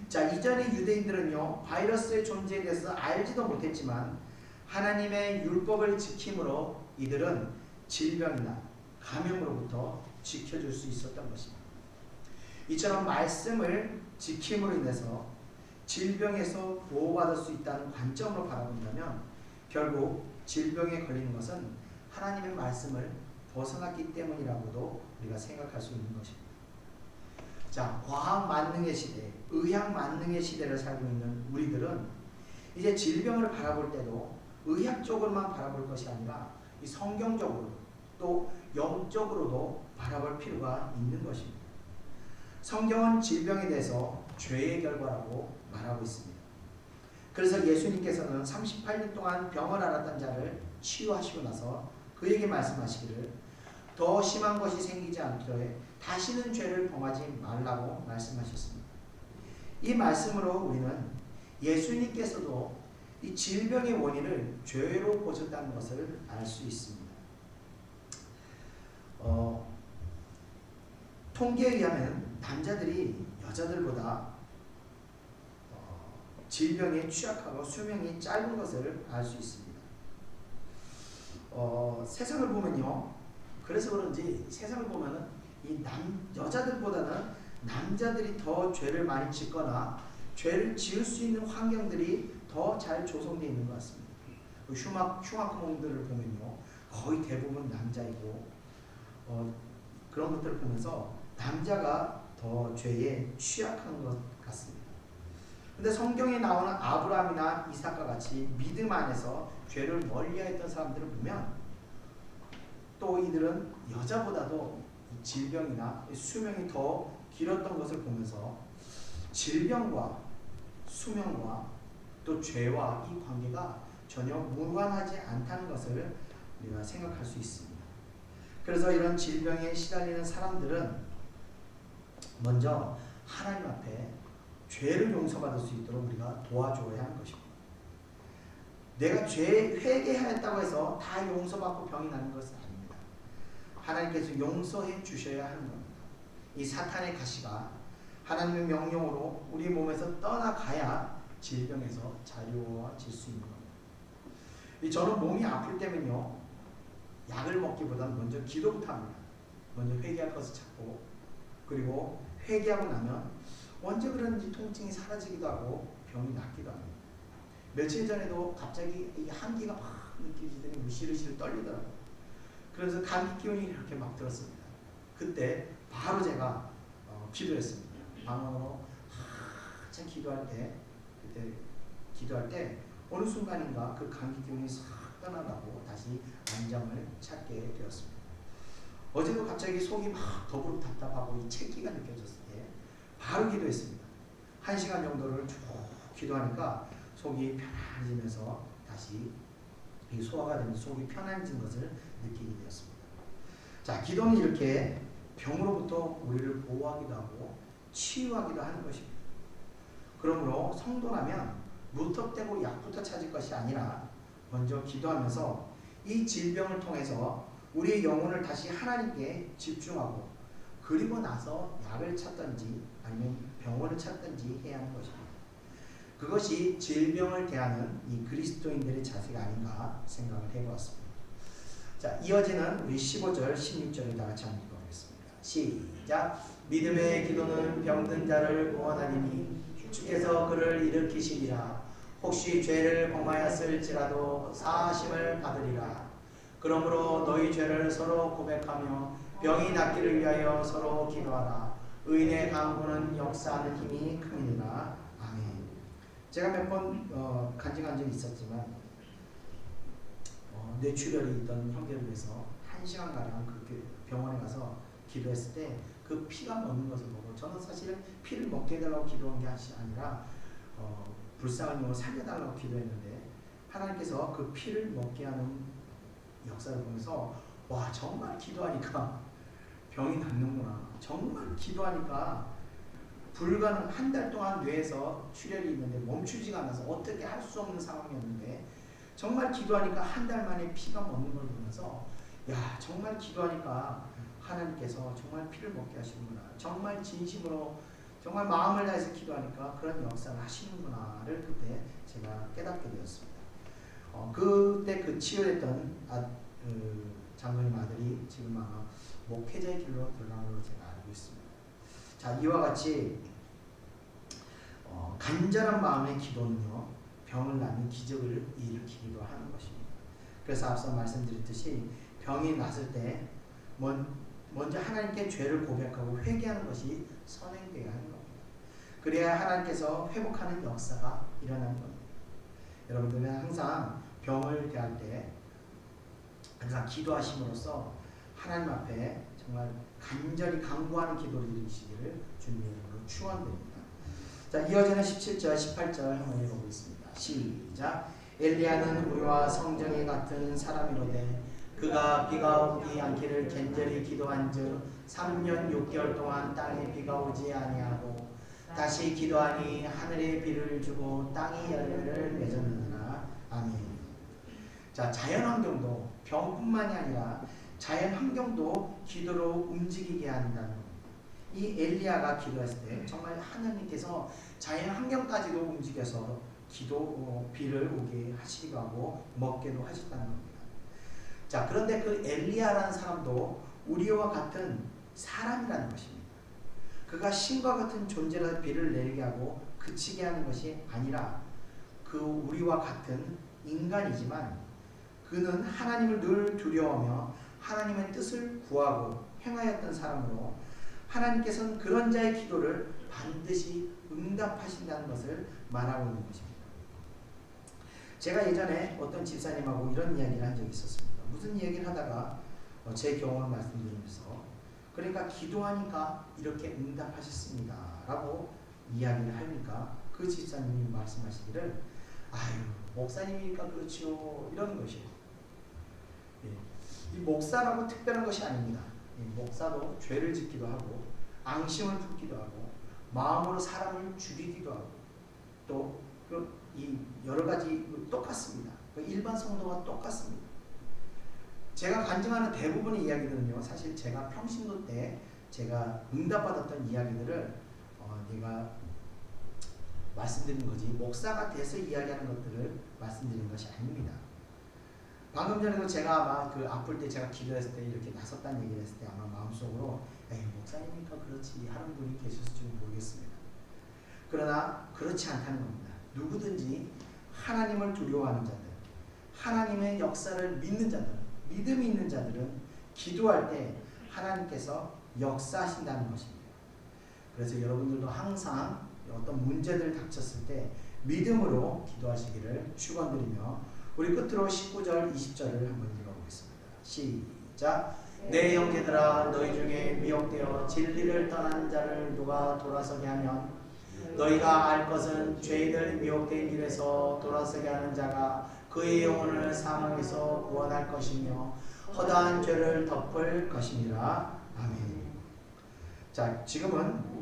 자, 이전의 유대인들은요 바이러스의 존재에 대해서 알지도 못했지만 하나님의 율법을 지킴으로 이들은 질병이나 감염으로부터 지켜줄 수 있었던 것입니다. 이처럼 말씀을 지킴으로 인해서 질병에서 보호받을 수 있다는 관점으로 바라본다면 결국 질병에 걸리는 것은 하나님의 말씀을 벗어났기 때문이라고도 우리가 생각할 수 있는 것입니다. 자, 과학 만능의 시대, 의학 만능의 시대를 살고 있는 우리들은 이제 질병을 바라볼 때도 의학적으로만 바라볼 것이 아니라 이 성경적으로 또 영적으로도 바라볼 필요가 있는 것입니다. 성경은 질병에 대해서 죄의 결과라고 말하고 있습니다. 그래서 예수님께서는 38년 동안 병을 앓았던 자를 치유하시고 나서 그에게 말씀하시기를 더 심한 것이 생기지 않도록 다시는 죄를 범하지 말라고 말씀하셨습니다. 이 말씀으로 우리는 예수님께서도 이 질병의 원인을 죄로 보셨다는 것을 알 수 있습니다. 통계에 의하면 남자들이 여자들보다 질병에 취약하고 수명이 짧은 것을 알 수 있습니다. 세상을 보면요, 그래서 그런지 세상을 보면은 이 여자들보다는 남자들이 더 죄를 많이 짓거나 죄를 지을 수 있는 환경들이 더 잘 조성되어 있는 것 같습니다. 흉악범들을 보면요 거의 대부분 남자이고 그런 것들을 보면서 남자가 더 죄에 취약한 것 같습니다. 근데 성경에 나오는 아브라함이나 이삭과 같이 믿음 안에서 죄를 멀리했던 사람들을 보면 또 이들은 여자보다도 질병이나 수명이 더 길었던 것을 보면서 질병과 수명과 또 죄와 이 관계가 전혀 무관하지 않다는 것을 우리가 생각할 수 있습니다. 그래서 이런 질병에 시달리는 사람들은 먼저 하나님 앞에 죄를 용서받을 수 있도록 우리가 도와줘야 하는 것입니다. 내가 죄 회개하였다고 해서 다 용서받고 병이 나는 것은 아닙니다. 하나님께서 용서해 주셔야 하는 겁니다. 이 사탄의 가시가 하나님의 명령으로 우리 몸에서 떠나가야 질병에서 자유로워질 수 있는 겁니다. 저는 몸이 아플 때면요 약을 먹기보다는 먼저 기도부터 합니다. 먼저 회개할 것을 찾고 그리고 회개하고 나면 언제 그런지 통증이 사라지기도 하고 병이 낫기도 합니다. 며칠 전에도 갑자기 이 한기가 막 느껴지더니 으실으실 떨리더라고요. 그래서 감기 기운이 이렇게 막 들었습니다. 그때 바로 제가 기도했습니다. 방언으로 한참 기도할 때 어느 순간인가 그 감기 기운이 싹 떠나가고 다시 안정을 찾게 되었습니다. 어제도 갑자기 속이 막 더부룩 답답하고 이 채기가 느껴졌을 때 바로 기도했습니다. 1시간 정도를 쭉 기도하니까 속이 편안해지면서 다시 이 소화가 되면서 속이 편안해진 것을 느끼게 되었습니다. 자, 기도는 이렇게 병으로부터 우리를 보호하기도 하고 치유하기도 하는 것입니다. 그러므로 성도라면 무턱대고 약부터 찾을 것이 아니라 먼저 기도하면서 이 질병을 통해서 우리의 영혼을 다시 하나님께 집중하고 그리고 나서 약을 찾든지 아니면 병원을 찾든지 해야 하는 것입니다. 그것이 질병을 대하는 이 그리스도인들의 자세가 아닌가 생각을 해보았습니다. 자, 이어지는 우리 15절, 16절을 다 같이 한번 읽어보겠습니다. 시작. 믿음의 기도는 병든 자를 구원하리니 주께서 그를 일으키시리라. 혹시 죄를 범하였을지라도 사하심을 받으리라. 그러므로 너희 죄를 서로 고백하며 병이 낫기를 위하여 서로 기도하라. 의인의 강구는 역사하는 힘이 큼이니라. 아멘. 제가 몇 번 간증한 적이 있었지만 뇌출혈이 있던 형제를 위해서 1시간가량 그 병원에 가서 기도했을 때 그 피가 먹는 것을 보고 저는 사실은 피를 먹게 해달라고 기도한 게 아니라 불쌍한 영을 살려달라고 기도했는데 하나님께서 그 피를 먹게 하는 역사를 보면서 와, 정말 기도하니까 병이 낫는구나. 정말 기도하니까 불가능, 한 달 동안 뇌에서 출혈이 있는데 멈추지가 않아서 어떻게 할 수 없는 상황이었는데 정말 기도하니까 한 달 만에 피가 멈는 걸 보면서 야, 정말 기도하니까 하나님께서 정말 피를 먹게 하시는구나. 정말 진심으로 정말 마음을 다해서 기도하니까 그런 역사를 하시는구나를 그때 제가 깨닫게 되었습니다. 그때 그 치유했던 장로님 아들이 지금 아마 목회자의 길로 들어간 걸로 제가 알고 있습니다. 자, 이와 같이 간절한 마음의 기도는요, 병을 낫는 기적을 일으키기도 하는 것입니다. 그래서 앞서 말씀드렸듯이 병이 났을 때 먼저 하나님께 죄를 고백하고 회개하는 것이 선행되어야 하는 겁니다. 그래야 하나님께서 회복하는 역사가 일어나는 겁니다. 여러분들은 항상 병을 대할 때 항상 기도하심으로써 하나님 앞에 정말 간절히 간구하는 기도를 이루시기를 주님의 이름으로 축원드립니다. 자, 이어지는 17절, 18절 한번 읽어보겠습니다. 시작. 엘리야는 우리와 성정이 같은 사람이로되 그가 비가 오지 않기를 간절히 기도한즉 3년 6개월 동안 땅에 비가 오지 아니하고 다시 기도하니 하늘에 비를 주고 땅이 열매를 맺었느니라. 아멘. 자, 자연환경도 병뿐만이 아니라 자연환경도 기도로 움직이게 한다는 겁니다. 이 엘리야가 기도했을 때 정말 하나님께서 자연환경까지도 움직여서 비를 오게 하시기도 하고 먹게도 하셨다는 겁니다. 자, 그런데 그 엘리야라는 사람도 우리와 같은 사람이라는 것입니다. 그가 신과 같은 존재라 비를 내리게 하고 그치게 하는 것이 아니라 그 우리와 같은 인간이지만 그는 하나님을 늘 두려워하며 하나님의 뜻을 구하고 행하였던 사람으로 하나님께서는 그런 자의 기도를 반드시 응답하신다는 것을 말하고 있는 것입니다. 제가 예전에 어떤 집사님하고 이런 이야기를 한 적이 있었습니다. 무슨 얘기를 하다가 제 경험을 말씀드리면서 그러니까 기도하니까 이렇게 응답하셨습니다 라고 이야기를 하니까 그 집사님이 말씀하시기를 아유, 목사님이니까 그렇지요 이러는 것이에요. 이 목사라고 특별한 것이 아닙니다. 목사도 죄를 짓기도 하고 앙심을 품기도 하고 마음으로 사람을 죽이기도 하고 또 이 여러 가지 똑같습니다. 일반 성도와 똑같습니다. 제가 간증하는 대부분의 이야기들은요, 사실 제가 평신도 때 제가 응답받았던 이야기들을 내가 말씀드린 거지 목사가 돼서 이야기하는 것들을 말씀드린 것이 아닙니다. 방금 전에도 제가 아마 그 아플 때 제가 기도했을 때 이렇게 나섰다는 얘기를 했을 때 아마 마음속으로 에이, 목사님이니까 그렇지 하는 분이 계셨을지 모르겠습니다. 그러나 그렇지 않다는 겁니다. 누구든지 하나님을 두려워하는 자들, 하나님의 역사를 믿는 자들, 믿음이 있는 자들은 기도할 때 하나님께서 역사하신다는 것입니다. 그래서 여러분들도 항상 어떤 문제들 닥쳤을 때 믿음으로 기도하시기를 축원드리며 우리 끝으로 19절, 20절을 한번 읽어보겠습니다. 시작. 내 형제들아 너희 중에 미혹되어 진리를 떠난 자를 누가 돌아서게 하면 너희가 알 것은 죄인을 미혹된 길에서 돌아서게 하는 자가 그의 영혼을 사망에서 구원할 것이며 허다한 죄를 덮을 것이니라. 아멘. 자, 지금은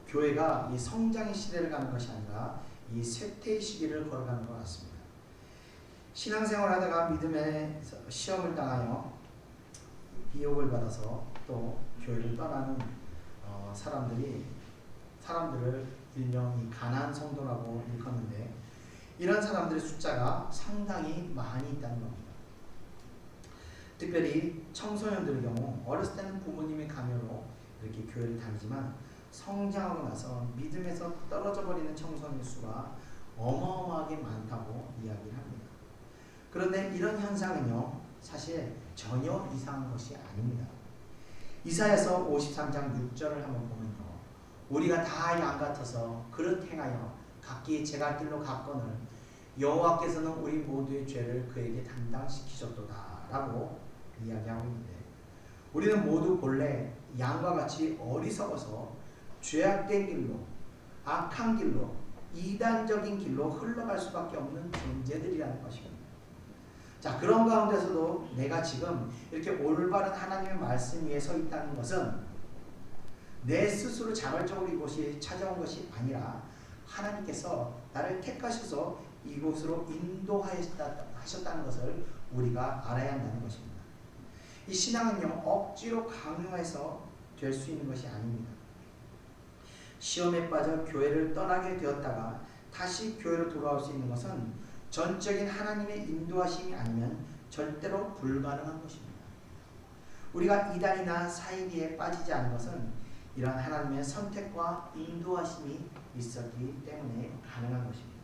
교회가 이 성장의 시대를 가는 것이 아니라 이 쇠퇴의 시기를 걸어가는 것 같습니다. 신앙생활 하다가 믿음의 시험을 당하여 비욕을 받아서 또 교회를 떠나는 사람들이 사람들을 일명 이 가나안 성도라고 일컫는데, 이런 사람들의 숫자가 상당히 많이 있다는 겁니다. 특별히 청소년들의 경우 어렸을 때는 부모님의 강요로 이렇게 교회를 다니지만 성장하고 나서 믿음에서 떨어져 버리는 청소년 수가 어마어마하게 많다고 이야기를 합니다. 그런데 이런 현상은요, 사실 전혀 이상한 것이 아닙니다. 이사야서 53장 6절을 한번 보면요, 우리가 다 양 같아서 그릇 행하여 각기 제갈 길로 갔거늘 여호와께서는 우리 모두의 죄를 그에게 담당시키셨도다 라고 이야기하고 있는데, 우리는 모두 본래 양과 같이 어리석어서 죄악된 길로, 악한 길로, 이단적인 길로 흘러갈 수밖에 없는 존재들이라는 것입니다. 자, 그런 가운데서도 내가 지금 이렇게 올바른 하나님의 말씀 위에 서 있다는 것은 내 스스로 자발적으로 이곳이 찾아온 것이 아니라 하나님께서 나를 택하셔서 이곳으로 인도하셨다는 것을 우리가 알아야 한다는 것입니다. 이 신앙은요, 억지로 강요해서 될 수 있는 것이 아닙니다. 시험에 빠져 교회를 떠나게 되었다가 다시 교회로 돌아올 수 있는 것은 전적인 하나님의 인도하심이 아니면 절대로 불가능한 것입니다. 우리가 이단이나 사이비에 빠지지 않은 것은 이러한 하나님의 선택과 인도하심이 있었기 때문에 가능한 것입니다.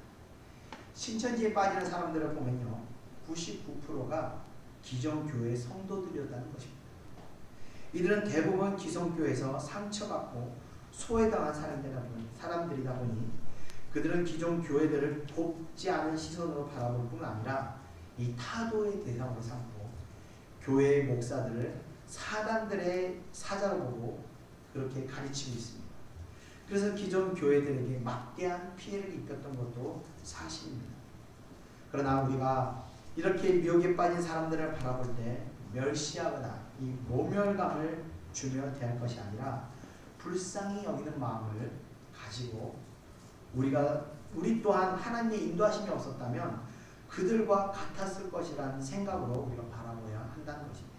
신천지에 빠지는 사람들을 보면요, 99%가 기존 교회 성도들이었다는 것입니다. 이들은 대부분 기존 교회에서 상처받고 소외당한 사람들이다 보니 그들은 기존 교회들을 곱지 않은 시선으로 바라볼 뿐 아니라 이 타도의 대상으로 삼고 교회의 목사들을 사단들의 사자로 보고 그렇게 가르치고 있습니다. 그래서 기존 교회들에게 막대한 피해를 입혔던 것도 사실입니다. 그러나 우리가 이렇게 미혹에 빠진 사람들을 바라볼 때 멸시하거나 이 모멸감을 주며 대할 것이 아니라 불쌍히 여기는 마음을 가지고 우리 또한 하나님의 인도하심이 없었다면 그들과 같았을 것이라는 생각으로 우리가 바라봐야 한다는 것입니다.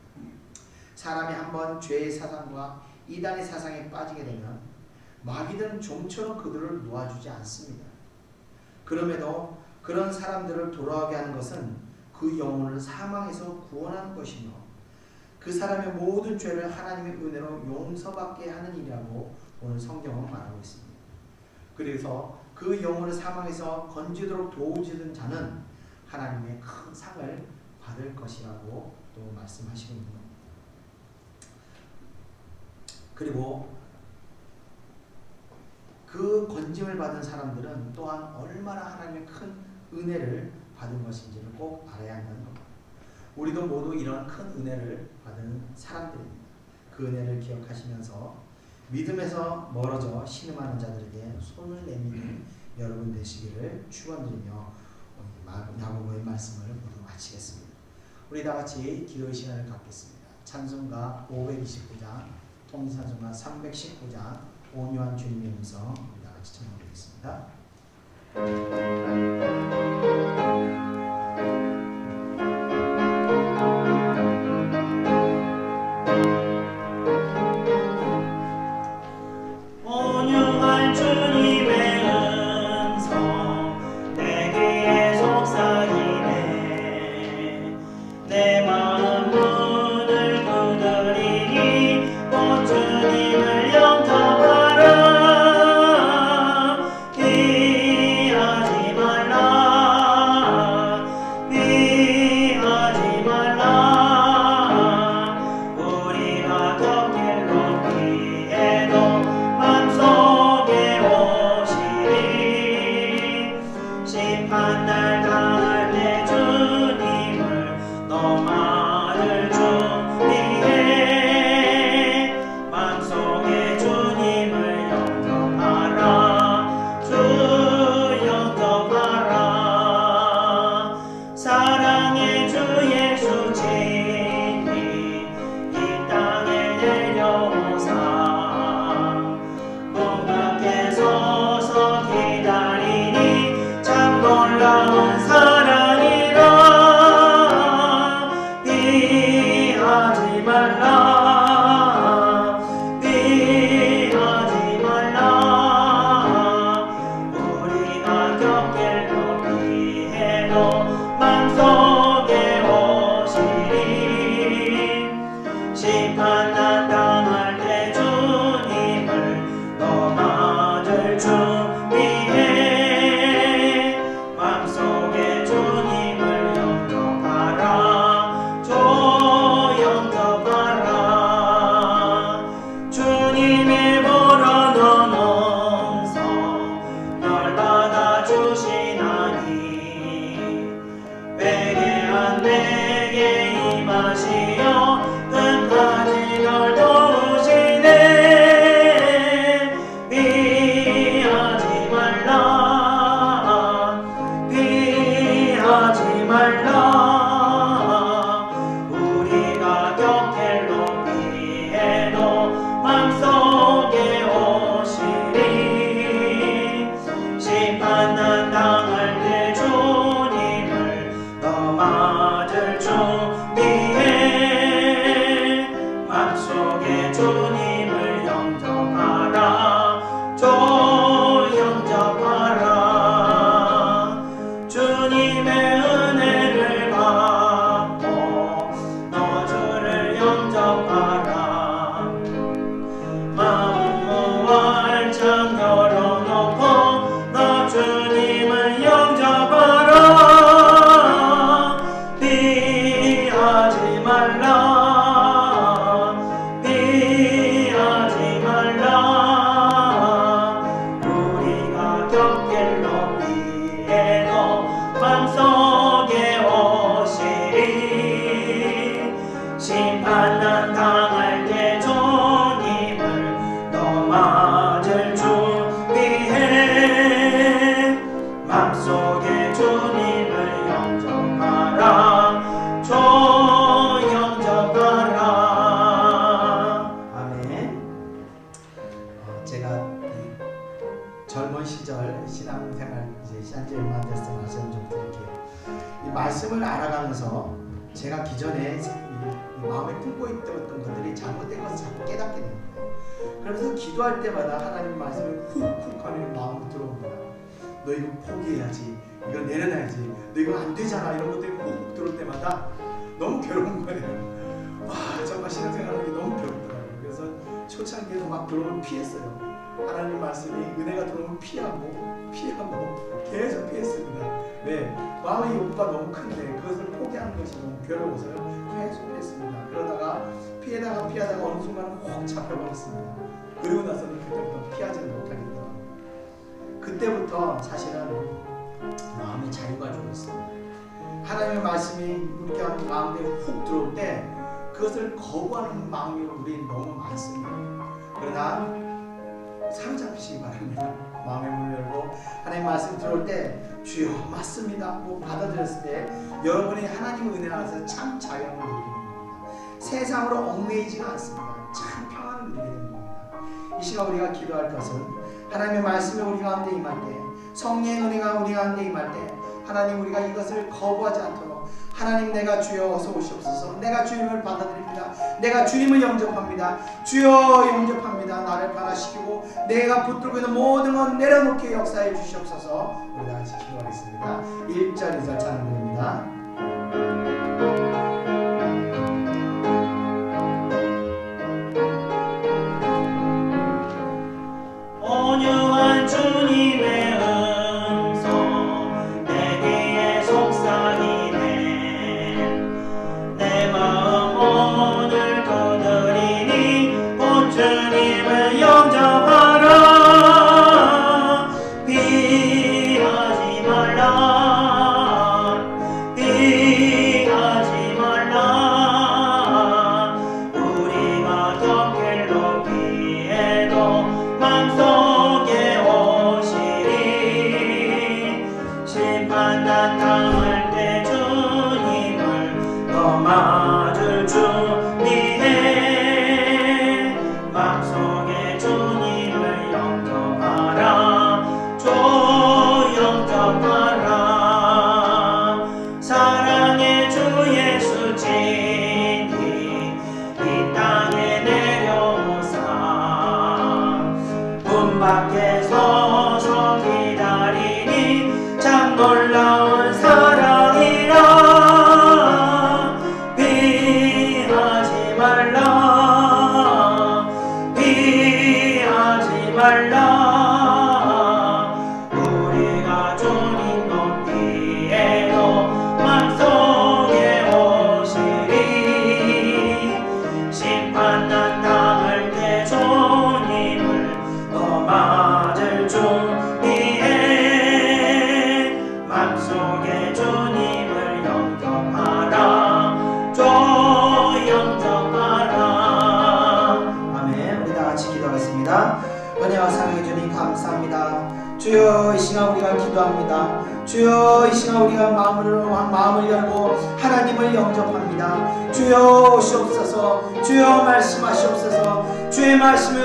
사람이 한번 죄의 사상과 이단의 사상에 빠지게 되면 마귀들은 좀처럼 그들을 놓아주지 않습니다. 그럼에도 그런 사람들을 돌아오게 하는 것은 그 영혼을 사망에서 구원하는 것이며 그 사람의 모든 죄를 하나님의 은혜로 용서받게 하는 일이라고 오늘 성경은 말하고 있습니다. 그래서 그 영혼을 사망에서 건지도록 도우시는 자는 하나님의 큰 상을 받을 것이라고 또 말씀하시고 있는 겁니다. 그리고 그 건짐을 받은 사람들은 또한 얼마나 하나님의 큰 은혜를 받은 것인지를 꼭 알아야 한다는 겁니다. 우리도 모두 이런 큰 은혜를 받은 사람들입니다. 그 은혜를 기억하시면서 믿음에서 멀어져 신음하는 자들에게 손을 내미는 여러분 되시기를 축원드리며 야고보의 말씀을 모두 마치겠습니다. 우리 다 같이 기도의 시간을 갖겠습니다. 찬송가 529장, 통일찬송가 319장, 온유한 주님의 음성 우리 다 같이 청하겠습니다. 온유한 주님의 음성 내게 속삭이네. 내 마음 문을 두드리니 곧 주님을 영접하라. 피하지 말라, 피하지 말라. 우리가 곁길로 피해도 맘속에 젊은 시절 신앙생활 이제 시한지 얼마 안 됐을 때 말씀 좀 드릴게요. 이 말씀을 알아가면서 제가 기존에 이 마음에 품고 있던 것들이 잘못된 것을 자꾸 깨닫게 되는 거예요. 그러면서 기도할 때마다 하나님 말씀이 훅훅 하는 마음이 들어옵니다. 너 이거 포기해야지, 이거 내려놔야지, 너 이거 안 되잖아, 이런 것들이 훅훅 들어올 때마다 너무 괴로운 거예요. 와, 정말 신앙생활하는 게 너무 괴롭더라고요. 그래서 초창기에도 막 들어오면 피했어요. 하나님 말씀이 은혜가 들어오면 피하고 계속 피했습니다. 왜? 마음의 욕구가 너무 큰데 그것을 포기하는 것이 너무 괴로워서 계속 피했습니다. 그러다가 피하다가 어느 순간 확 잡혀버렸습니다. 그리고 나서는 그때부터 피하지를 못하겠더라고요. 그때부터 사실은 마음의 자유가 좀 있습니다. 하나님의 말씀이 이렇게 마음에 훅 들어올 때 그것을 거부하는 마음이 우리 너무 많습니다. 그러나 사로잡히시기 바랍니다. 마음의 문을 열고 하나님 말씀 들어올 때 주여 맞습니다 하고 받아들였을 때 여러분이 하나님의 은혜 안에서 참 자유함을 누리는 겁니다. 세상으로 얽매이지가 않습니다. 참 평안을 누리게 되는 겁니다. 이 시간 우리가 기도할 것은 하나님의 말씀이 우리 가운데 임할 때, 성령의 은혜가 우리 가운데 임할 때 하나님 우리가 이것을 거부하지 않도록 하나님 내가 주여 어서 오시옵소서, 내가 주님을 받아들입니다, 내가 주님을 영접합니다, 주여 영접합니다, 나를 변화시키고 내가 붙들고 있는 모든 것 내려놓게 역사해 주시옵소서. 우리 다 같이 기도하겠습니다. 1절 2절 찬양드립니다. 온유한 주님의 음성 내 귀에 속삭이네. 내 마음 오늘 두드리니 온 주님을 영접하라. 피하지 말라, 피하지 말라. 우리가 더 길로 피해도 맘속에 오시리. 심판단 당할 때 주님을 더 맞을 준비해. 맘속에 주님을 영접하라. 주 영접하라. 사랑의 주 예수 친히 이 땅에 내려오사 문 밖에 서서 기다리니 참 놀라운 사랑이라. 피하지 말라, 피하지 말라. 우리가 주님 높이에도 맘속에 오시리. 심판난 당할 때 주님을 더 맞을 준비해. 맘속에 주님을 영접하라. 주 영접하라. 아멘. 우리 다 같이 기도하겠습니다. 은혜와 사랑해 주님 감사합니다. 주여 이 시간 우리가 기도합니다. 주여 이 시간 우리가 마음을 열고 하나님을 영접합니다. 주여 오시옵소서, 주여 말씀하시옵소서, 주의 말씀이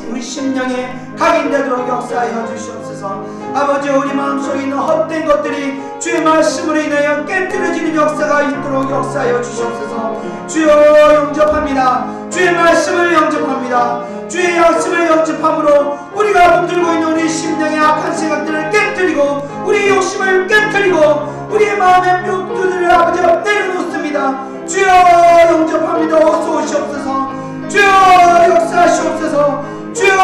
우리 심령에 각인되도록 역사하여 주시옵소서. 아버지 우리 마음속에 있는 헛된 것들이 주의 말씀으로 인하여 깨뜨려지는 역사가 있도록 역사하여 주시옵소서. 주여 영접합니다. 주의 말씀을 영접합니다. 주의 말씀을 영접함으로 우리가 붙들고 있는 우리 심령의 악한 생각들을 깨뜨리고 우리의 욕심을 깨뜨리고 우리의 마음의 욕구들을 아버지 내려놓습니다. 주여 영접합니다. 어서 오시옵소서. 주여 역사하시옵소서. 주여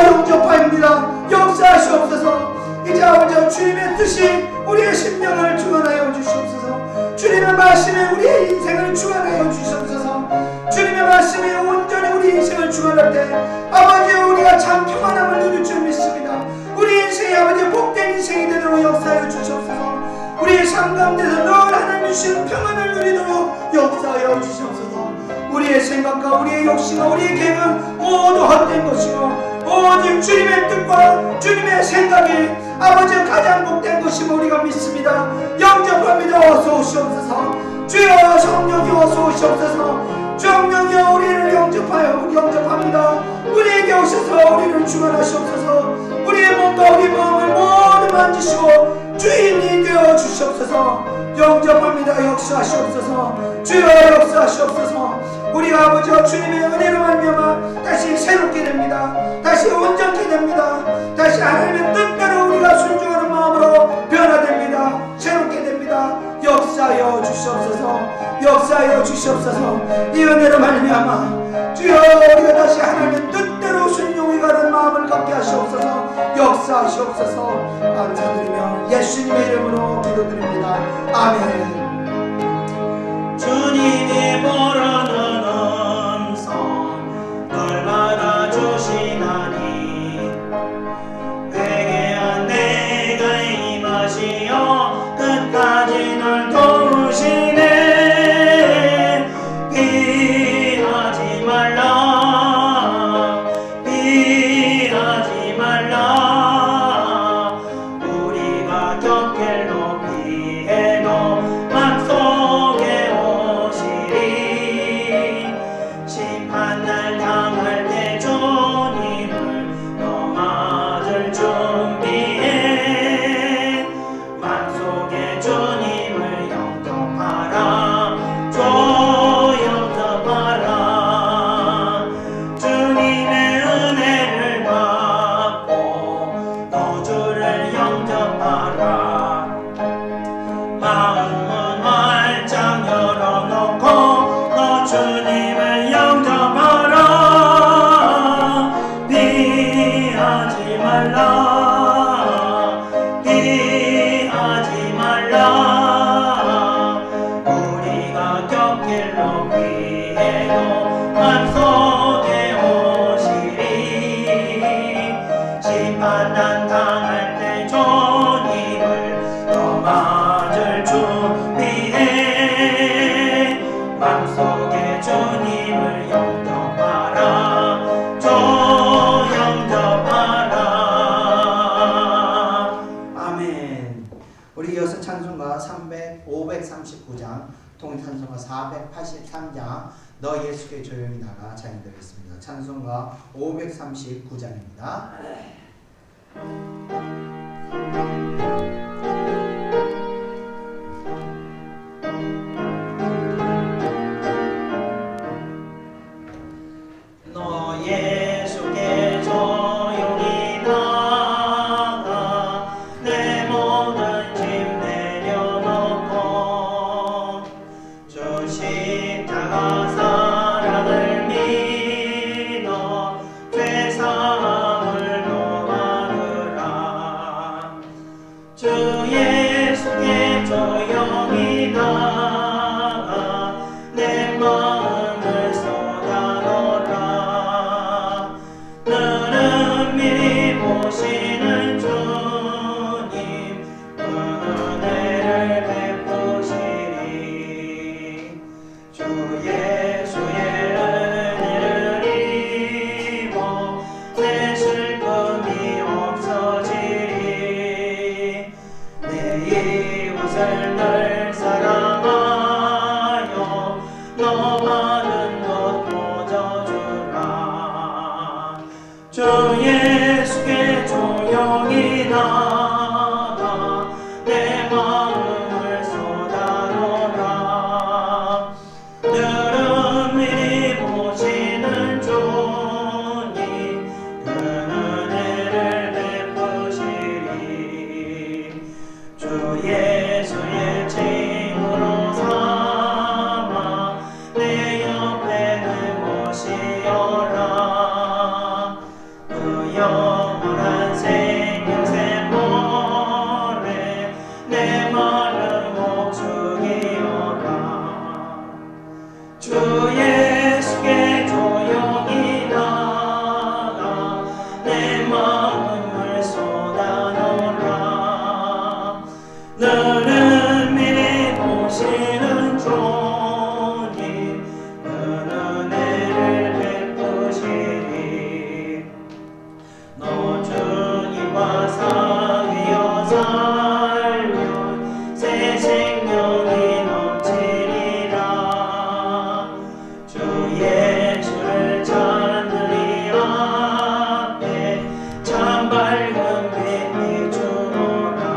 영접합니다. 역사하시옵소서. 이제 아버지 주님의 뜻이 우리의 심령을 주관하여 주시옵소서. 주님의 말씀이 우리의 인생을 주관하여 주시옵소서. 주님의 말씀이 온전히 우리 인생을 주관할 때 아버지 우리가 참 평안함을 누릴 줄 믿습니다. 우리 인생이 아버지 복된 인생이 되도록 역사하여 주시옵소서. 우리의 삶 가운데서 늘 하나님 주시는 평안을 누리도록 역사하여 주시옵소서. 우리의 생각과 우리의 욕심과 우리의 계획은 모두 헛된 것이고 오직 주님의 뜻과 주님의 생각이 아버지 가장 복된 것임을 우리가 믿습니다. 영접합니다. 어서 오시옵소서. 주여 성령이 어서 오시옵소서. 성령이여 우리를 영접합니다. 우리에게 오셔서 우리를 주관하시옵소서. 우리의 몸과 우리의 부어주시고 주인이 되어 주시옵소서. 영접합니다. 역사하시옵소서. 주여 역사하시옵소서. 우리 아버지와 주님의 은혜로 말미암아 다시 새롭게 됩니다. 다시 온전케 됩니다. 다시 하나님의 뜻대로 우리가 순종하는 마음으로 변화됩니다. 새롭게 됩니다. 역사하여 주시옵소서. 역사하여 주시옵소서. 이 은혜로 말미암아 주여 우리가 다시 하나님의 뜻대로 순종해 가는 마음을 갖게 하시옵소서. 역사하시옵소서. 감사드리며 예수님의 이름으로 기도드립니다. 아멘. 주님이 부르는 음성 널 받아주시나니 회개한 내가 임하시어 끝까지 널 도우시네. 피하지 말라 피하지 말라. 우리가 곁길로 피해도 맘속에 오시리. 심판날 당할 때 주님을 너 맞을 준비해. 맘속에 주님을 영접하라. 주 영접하라. 주님의 은혜를 받고 너 주를 영접하라. 마음은 활짝 열어놓고 너 주님을 영접하라. 피하지 말라 피하지 말라. 우리가 곁길로 피해도 맘속에 오시리. 심판난 당할 때 주님을 너 맞을 준비해. 맘속에 주님을 영접하라. 주 영접하라. 아멘. 우리 이어서 찬송가 539장, 통일찬송가 483장 너 예수께 조용히 나가 찬양드리겠습니다. 찬송가 539장입니다. 너 예수께 조용히 나가 내 모든 짐 내려놓고 주 십자가 사랑을 믿어 죄사함을 노하느라. 주 예수께 조용히 나가 내 마음을 쏟아놓으라. 너는 미리 보시는 주님 은혜를 베푸시리. 주 예수의 은혜를 입어 내 슬픔이 없어지리. 내 이웃을 늘 사랑하여 너 많은 것 보여주라. 주 예수께 조용히 나가 내 마음을 쏟아놓으라. 너는 미리 보시는 주님 그 은혜를 베푸시리. 주 예수의 친구로 삼아 내 옆에는 모시어라. 그 영원한 생명샘 모래 내 마른 목 죽이어라. 주 예수께 조용히 나가 내 마음을 쏟아놓으라. 너는 미리 보시는 주님 그 은혜를 베푸시리. 너 주님과 사귀어 살면 새 생명이 넘치리라. 주 예수를 찾는 이 앞에 참 밝은 빛 비추어라.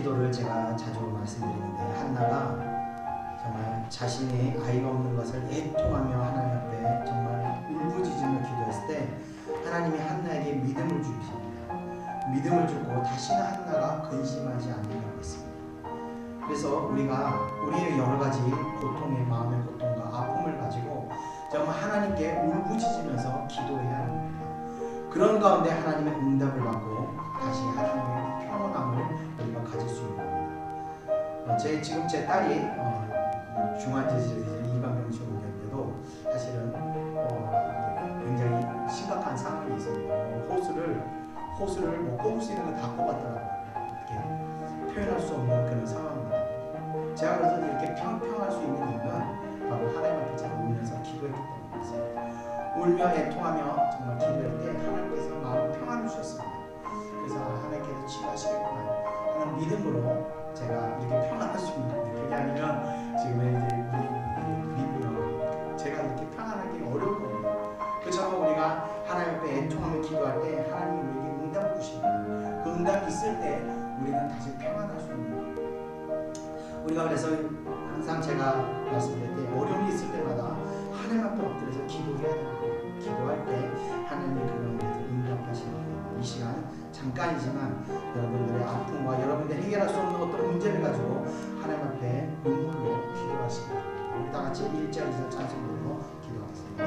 기도를 제가 자주 말씀드리는데 한나가 정말 자신이 아이가 없는 것을 애통하며 하나님 앞에 정말 울부짖으며 기도했을 때 하나님이 한나에게 믿음을 주십니다. 믿음을 주고 다시는 한나가 근심하지 않는다고 했습니다. 그래서 우리가 우리의 여러 가지 고통의 마음의 고통과 아픔을 가지고 정말 하나님께 울부짖으면서 기도해야 합니다. 그런 가운데 하나님의 응답을 받고 다시 하나님의 평온함을 우리가 가질 수 있는 겁니다. 지금 제 딸이 중환자실에 입원병실인데도 사실은 굉장히 심각한 상황이 있습니다. 호수를 뭐 꼽을 수 있는 거 다 꼽았더라고요. 이렇게 표현할 수 없는 그런 상황입니다. 제가 그래서 이렇게 평평할 수 있는 이유는 바로 하나님 앞에 제가 울면서 기도했기 때문이었습니다. 울며 애통하며 정말 기도할 때 하나님께서 마음 평안을 주셨습니다. 그래서 하나님께서 치유하시겠구나 하는 믿음으로 제가 이렇게 평안할 수 있는 건데, 그게 아니면 지금 이제 우리 제가 이렇게 평안하기 어려울 겁니다. 그처럼 우리가 하나님 앞에 애통하며 기도할 때 하나님이 우리에게 응답을 주십니다. 그 응답이 있을 때 우리는 다시 평안할 수 있는 겁니다. 우리가 그래서 항상 제가 말씀드릴 때 어려움이 있을 때마다 하나님 앞에 엎드려서 기도해야 됩니다. 기도할 때 하나님이 그 가운데서 응답하시는 거예요. 이 시간 잠깐이지만 여러분들의 아픔과 여러분들이 해결할 수 없는 어떤 문제를 가지고 하나님 앞에 눈물로 기도하시기 바랍니다. 우리 다 같이 1절 2절 찬송 부르고 기도하겠습니다.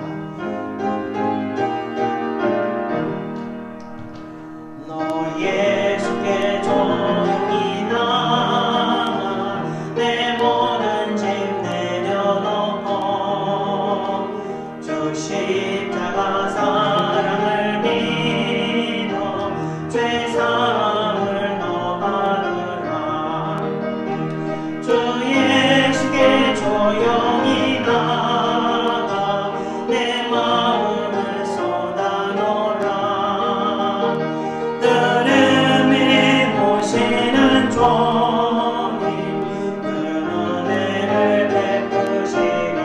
예수께 조용히 나가 내 모든 짐 내려놓고 주 십자가 사랑을 믿어 죄 사함을 너 받으라. 주 예수께 조용히 나가 내 마음을 쏟아놓으라. 들음이 모시는 종이 그 은혜를 베푸시리.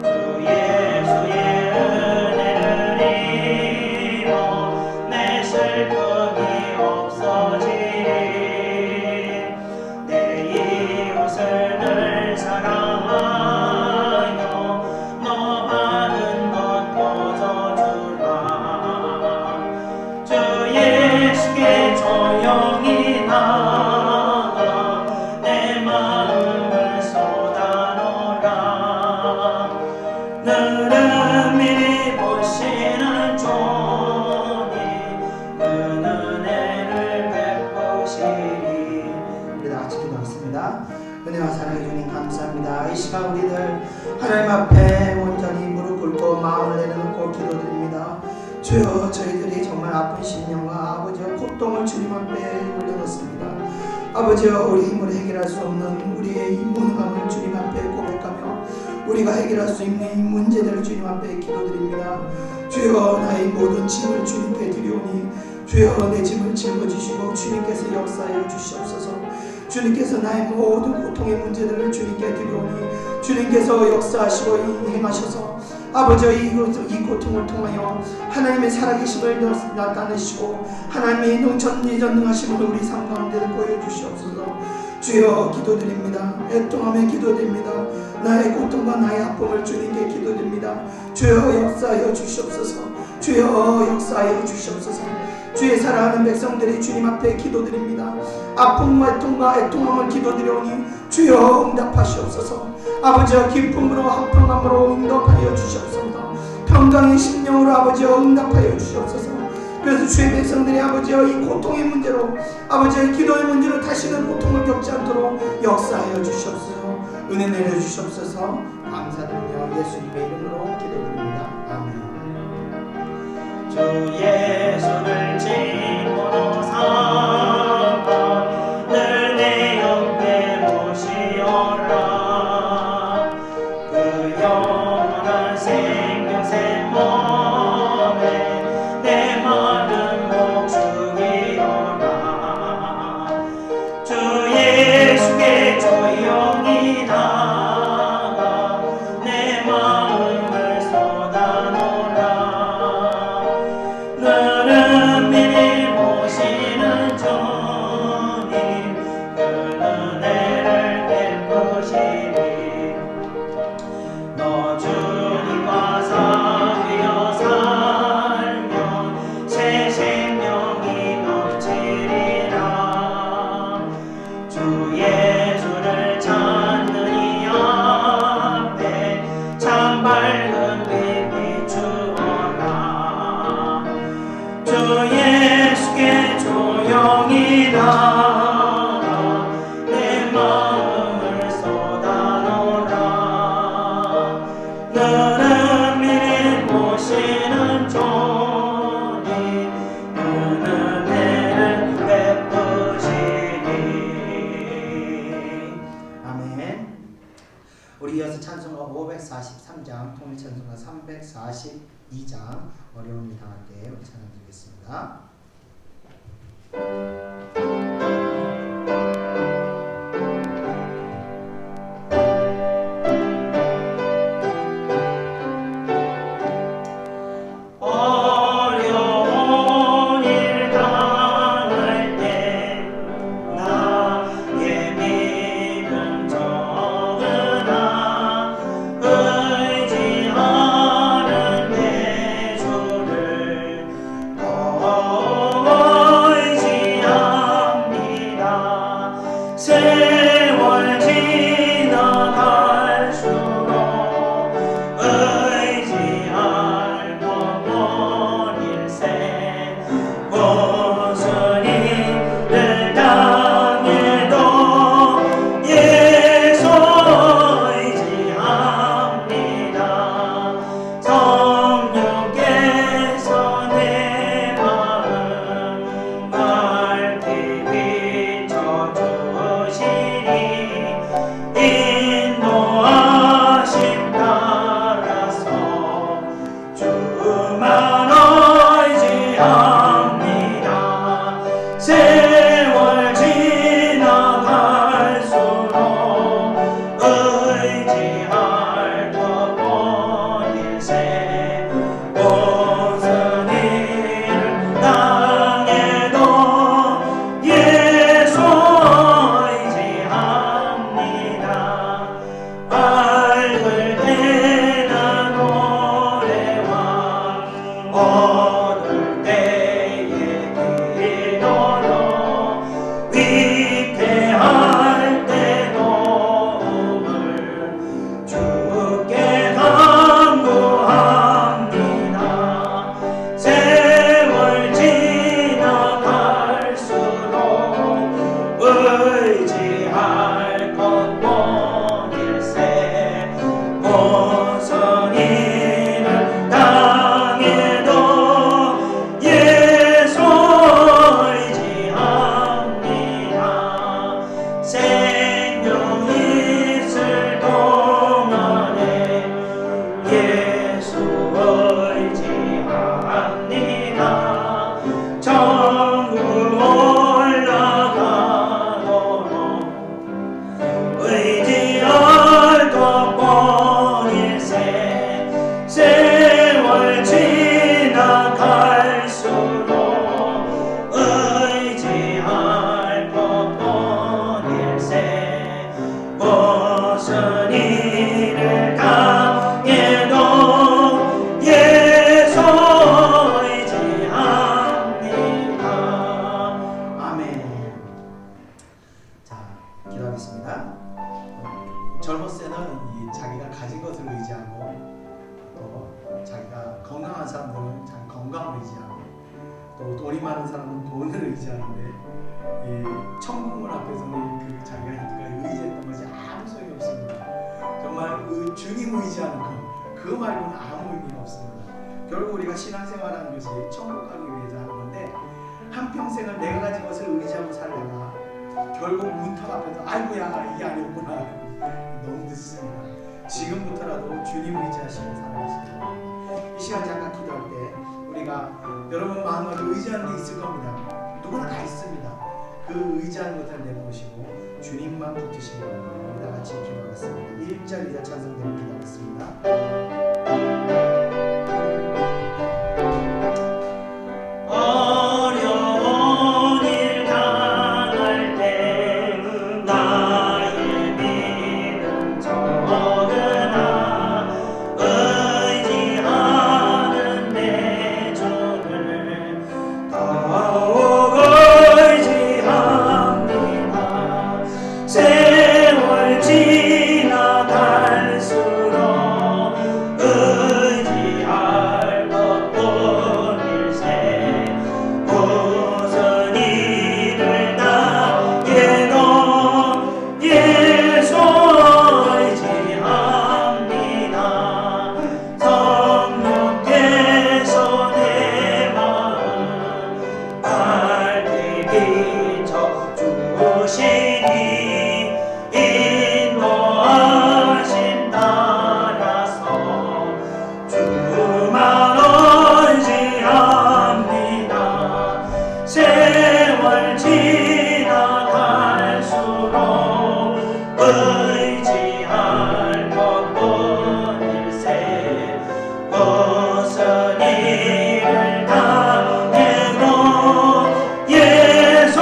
주 예수의 은혜를 입어 내 슬픔이 없어지리. 내 이웃을 늘 사랑하여 너 받은 것 거저주라. 주 예수께 조용히 나가 내 마음을 쏟아놓으라. 느름이 보시는 종이 그 은혜를 베푸시리. 우리 다 같이 기도하겠습니다. 은혜와 사랑해 주님 감사합니다. 이 시간 우리들 하나님 앞에 온전히 무릎 꿇고 마음을 내려놓고 기도드립니다. 주여, 저희들이 정말 아픈 심령과 아버지의 고통을 주님 앞에 올려놓습니다. 아버지여, 우리 힘으로 해결할 수 없는 우리의 이 무능함을 주님 앞에 고백하며 우리가 해결할 수 있는 이 문제들을 주님 앞에 기도드립니다. 주여, 나의 모든 짐을 주님께 드리오니 주여, 내 짐을 짊어지시고 주님께서 역사하여 주시옵소서. 주님께서 나의 모든 고통의 문제들을 주님께 드리오니 주님께서 역사하시고 행하셔서 아버지여, 이 고통을 통하여 하나님의 살아계심을 나타내시고 하나님의 전지전능하심을 우리 삶 가운데 보여주시옵소서. 주여, 기도드립니다. 애통하며 기도드립니다. 나의 고통과 나의 아픔을 주님께 기도드립니다. 주여, 역사하여 주시옵소서. 주여, 역사하여 주시옵소서. 주의 사랑하는 백성들이 주님 앞에 기도드립니다. 아픔과 애통함을 기도드려오니 주여, 응답하시옵소서. 아버지여, 기쁨으로 화평함으로 응답하여 주시옵소서. 평강의 심령으로 아버지여 응답하여 주시옵소서. 그래서 주의 백성들이 아버지여 이 고통의 문제로 아버지의 기도의 문제로 다시는 고통을 겪지 않도록 역사하여 주시옵소서. 은혜 내려 주시옵소서. 감사드리며 예수님의 이름으로 기도드립니다. 아멘. 주 예수를 친구로 삼아 늘 내 옆에 모시어라. 그 영원한 생명새 몸에 내 마른 목 죽이어라. 주 예수께 조용히 나가 내 마음을 쏟아놓으라. 너는 주 예수를 찾는 이 앞에 참 밝은 빛 비추어라. 주 예수께 조용히 나가 내 마음을 쏟아놓으라. 너는 미리 보시는 존이 그 은혜를 베푸시니. 아멘. 우리 이어서 찬송가 543장, 통일찬송가 342장, 어려움이 당할 때 우리 찬양 드리겠습니다. 어려운 일 당할 때 나의 믿음 적으나 의지하는 내 주를 더 의지합니다. 세월 지나갈수록 의지할 것뿐 일세 무슨 일을 당해도 예수 의지합니다. 성령께서 내 마음 밝게 비춰주시니 인도하심 따라서 주만 의지합니다. 세월 지나갈수록 의지할 것뿐 일세 무슨 일을 당해도 예수 의지합니다. 밝을 때나 노래와 어두울 때의 기도로 위태할 때 도움을 주께 간구합니다. 세월 지나갈수록 의지할 것뿐 일세 무슨 일을 당해도 예수 의지합니다. 생명 있을 동안에 예수 의지합니다. 천국 올라가도록 의지할 것뿐 일세 세월 지나갈수록 의지할 것뿐 일세 무슨 일을 당해도 예수 의지합니다. 아멘. 자, 기도하겠습니다. 젊었을 때는 이 자기가 가진 것을 의지하고, 또 자기가 건강한 사람들은 자기 건강을 의지하고, 또 돈이 많은 사람은 돈을 의지하는데, 이 천국문 앞에서는 그 자기가 의지했던 것이 아무 소용이 없습니다. 정말 그 주님 의지하는 것, 그거 말고는 아무 의미가 없습니다. 결국 우리가 신앙생활하는 것이 천국 가기 위해서 하는 건데, 한평생을 내가 가진 것을 의지하고 살다가 결국 문턱 앞에서 아이고야 이게 아니었구나, 너무 늦습니다. 지금부터라도 주님 의지하시고 살아가시기 바랍니다. 이 시간 잠깐 기도할 때 우리가 여러분 마음을 의지하는 게 있을 겁니다. 누구나 다 있습니다. 그 의지하는 것을 내놓으시고 주님만 붙드시기 바랍니다. 우리 다 같이 기도하겠습니다. 1절 2절 찬송대로 기도하겠습니다. 어려운 일 당할 때 나의 믿음 적으나 의지하는 내 주를 더욱 의지합니다. 주시니 인도하심 따라서 주만 의지합니다. 세월 지나갈수록 의지할 것뿐일세. 무슨 일을 당해도 예수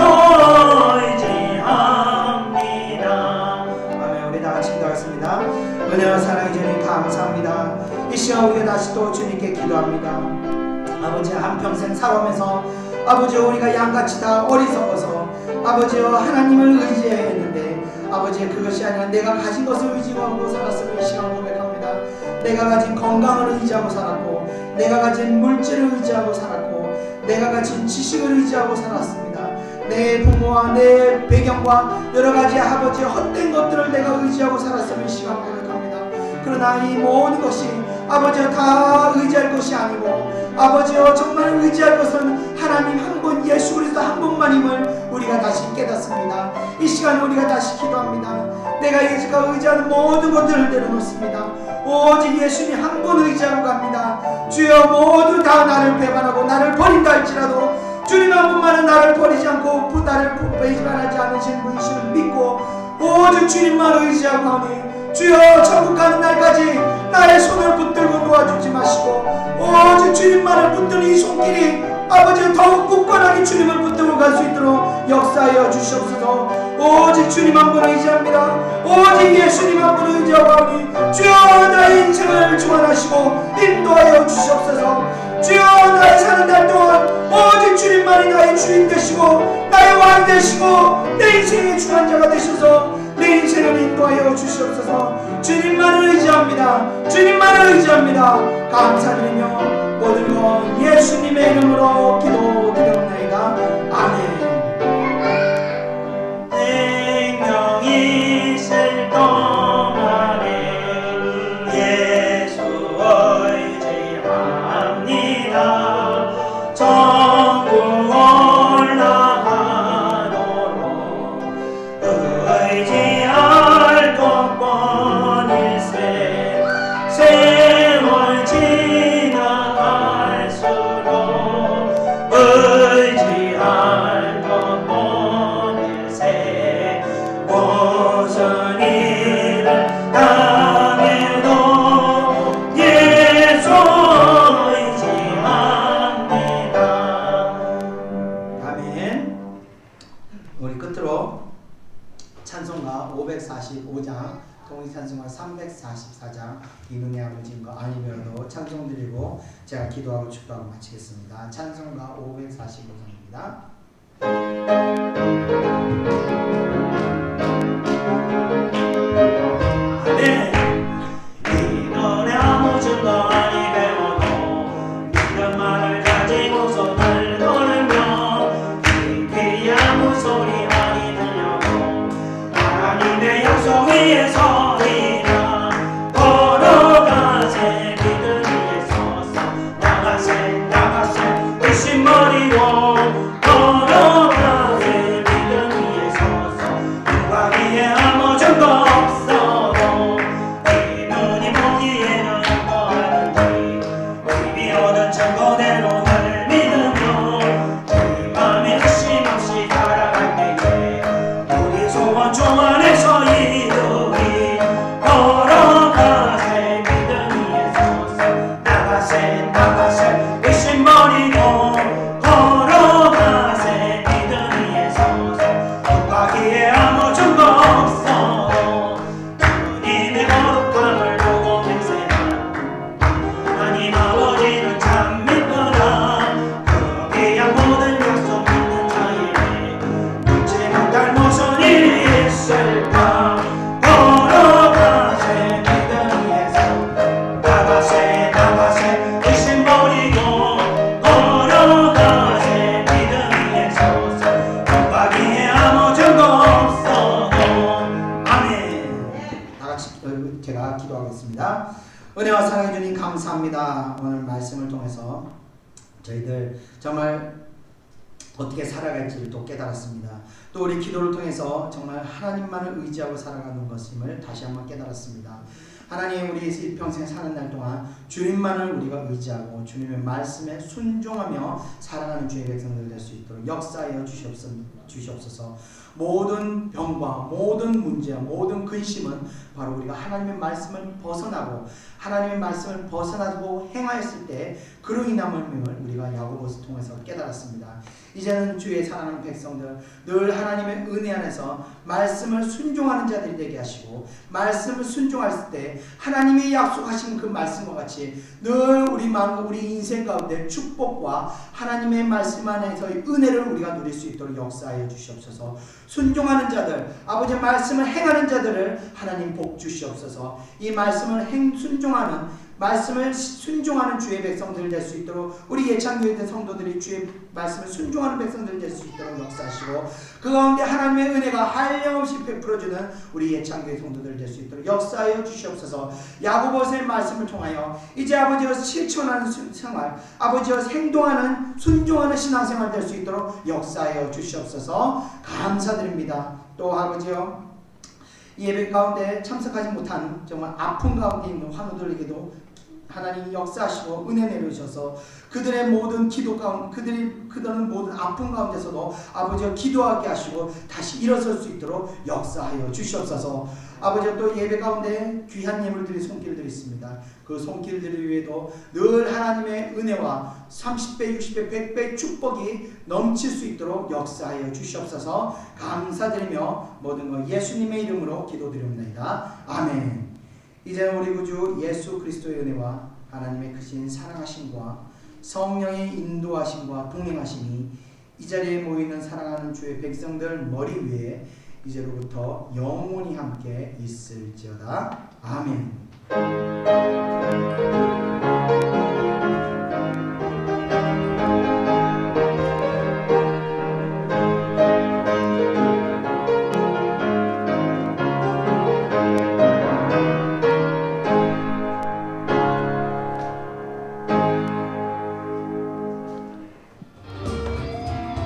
의지합니다. 아멘. 우리 다 같이 기도하겠습니다. 은혜와 사랑의 주님 감사합니다. 이 시간 우리가 다시 또 주님께 기도합니다. 아버지, 한평생 살아오면서 아버지 우리가 양같이 다 어리석어서 아버지여 하나님을 의지해야 했는데 아버지 그것이 아니라 내가 가진 것을 의지하고 살았음을 이 시간 고백합니다. 내가 가진 건강을 의지하고 살았고 내가 가진 물질을 의지하고 살았고 내가 가진 지식을 의지하고 살았습니다. 내 부모와 내 배경과 여러가지 아버지의 헛된 것들을 내가 의지하고 살았음을 이 시간 고백합니다. 그러나 이 모든 것이 아버지여 다 의지할 것이 아니고 아버지여 정말 의지할 것은 하나님 한 분 예수 그리스도 한 분만임을 우리가 다시 깨닫습니다. 이 시간에 우리가 다시 기도합니다. 내가 예수가 의지하는 모든 것들을 내려놓습니다. 오직 예수님 한 분 의지하고 갑니다. 주여 모두 다 나를 배반하고 나를 버린다 할지라도 주님 한 분만은 나를 버리지 않고 나를 배반하지 않으신 분이심을 믿고 오직 주님만 의지하고 하니 주여 천국 가는 날까지 나의 손을 붙들고 놓아주지 마시고 오직 주님만을 붙드는 이 손길이 아버지 더욱 굳건하게 주님을 붙들고 갈 수 있도록 역사하여 주시옵소서. 오직 주님 한 분 의지합니다. 오직 예수님 한 분 의지하고 하니 주여 나의 인생을 주관하시고 인도하여 주시옵소서. 주여 나의 사는 날 동안 오직 주님만이 나의 주인 되시고 나의 왕 되시고 내 인생의 주관자가 되셔서 내 인생을 인도하여 주시옵소서. 주님만을 의지합니다. 주님만을 의지합니다. 감사드리며 모든 것 예수님의 이름으로 기도드렸나이다. 아멘. 생명이 있을 동안에 예수 의지합니다. 천국 올라가도록 의지할 것뿐일세. 세월 지나갈수록 의지할 것뿐일세. 무슨 일을 당해도 예수 의지합니다. 아멘. 우리 끝으로 찬송가 545장 동의찬송가 344장 이능의 아버지인가 아니면도 찬송 드리고 제가 기도하고 축도하고 마치겠습니다. 찬송가 545장입니다. 아멘. 이 노래 아무 증거 아니 배워도 이런 말을 가지고서 날 걸으며 깊이 아무 소리 아니 들려도 하나님의 약속 위에 서리라. 걸어가세 믿음 위에 서서 나가세 나가세 의심 버리고 걸어가세 믿음 위에 서서 누가 위에 아무 증거 없어도 이 눈이 보기에는 어떠하는지 우리 얻은 증거대로 나를 믿으며 이 맘에 의심 없이 살아갈 때에 우리 소원 주 안에서 이루리. 걸어가세 믿음 위에 서서 나가세 나가세 의심 버리고 걸어가세 믿음 위에 서서 누가 기에 아무 증거 없어도 주님의 거룩함을 보고 맹세나 하나님 아버지는 참 믿거라. 그 귀한 모든 약속 믿는 자에게 묻지 못할 무슨 일이 있을까. 걸어가세 믿음 위에서 나가세 나가세 의심 버리고 걸어가세 믿음 위에 서서 누가 기에 아무 증거 없어도. 아멘. 다 같이 제가 기도하겠습니다. 은혜와 사랑해 주님 감사합니다. 오늘 말씀을 통해서 저희들 정말 어떻게 살아갈지를 또 깨달았습니다. 또 우리 기도를 통해서 정말 하나님만을 의지하고 살아가는 것임을 다시 한번 깨달았습니다. 하나님, 우리 일평생 사는 날 동안 주님만을 우리가 의지하고 주님의 말씀에 순종하며 살아가는 주의 백성들 될 수 있도록 역사하여 주시옵소서. 모든 병과 모든 문제와 모든 근심은 바로 우리가 하나님의 말씀을 벗어나고 하나님의 말씀을 벗어나고 행하였을 때 그로 인함을 우리가 야고보서 통해서 깨달았습니다. 이제는 주의 사랑하는 백성들 늘 하나님의 은혜 안에서 말씀을 순종하는 자들이 되게 하시고 말씀을 순종할 때 하나님이 약속하신 그 말씀과 같이 늘 우리 인생 가운데 축복과 하나님의 말씀 안에서의 은혜를 우리가 누릴 수 있도록 역사하여 주시옵소서. 순종하는 자들, 아버지의 말씀을 행하는 자들을 하나님 복 주시옵소서. 이 말씀을 순종하는 주의 백성들 될 수 있도록 우리 예창교회 성도들이 주의 말씀을 순종하는 백성들 될 수 있도록 역사하시고 그 가운데 하나님의 은혜가 한량없이 베풀어주는 우리 예창교회 성도들 될 수 있도록 역사하여 주시옵소서. 야고보서의 말씀을 통하여 이제 아버지와 실천하는 생활, 아버지와 행동하는 순종하는 신앙생활 될 수 있도록 역사하여 주시옵소서. 감사드립니다. 또 아버지여, 예배 가운데 참석하지 못한 정말 아픈 가운데 있는 환우들에게도 하나님 역사하시고 은혜 내려주셔서 그들의 모든 기도 가운데 그들은 모든 아픔 가운데서도 아버지여 기도하게 하시고 다시 일어설 수 있도록 역사하여 주시옵소서. 아버지여, 또 예배 가운데 귀한 예물들이 손길들이 있습니다. 그 손길들을 위해도 늘 하나님의 은혜와 30배, 60배, 100배 축복이 넘칠 수 있도록 역사하여 주시옵소서. 감사드리며 모든 것 예수님의 이름으로 기도드립니다. 아멘. 이제 우리 구주 예수 그리스도의 은혜와 하나님의 크신 사랑하심과 성령의 인도하심과 동행하심이 이 자리에 모이는 사랑하는 주의 백성들 머리 위에 이제로부터 영원히 함께 있을지어다. 아멘.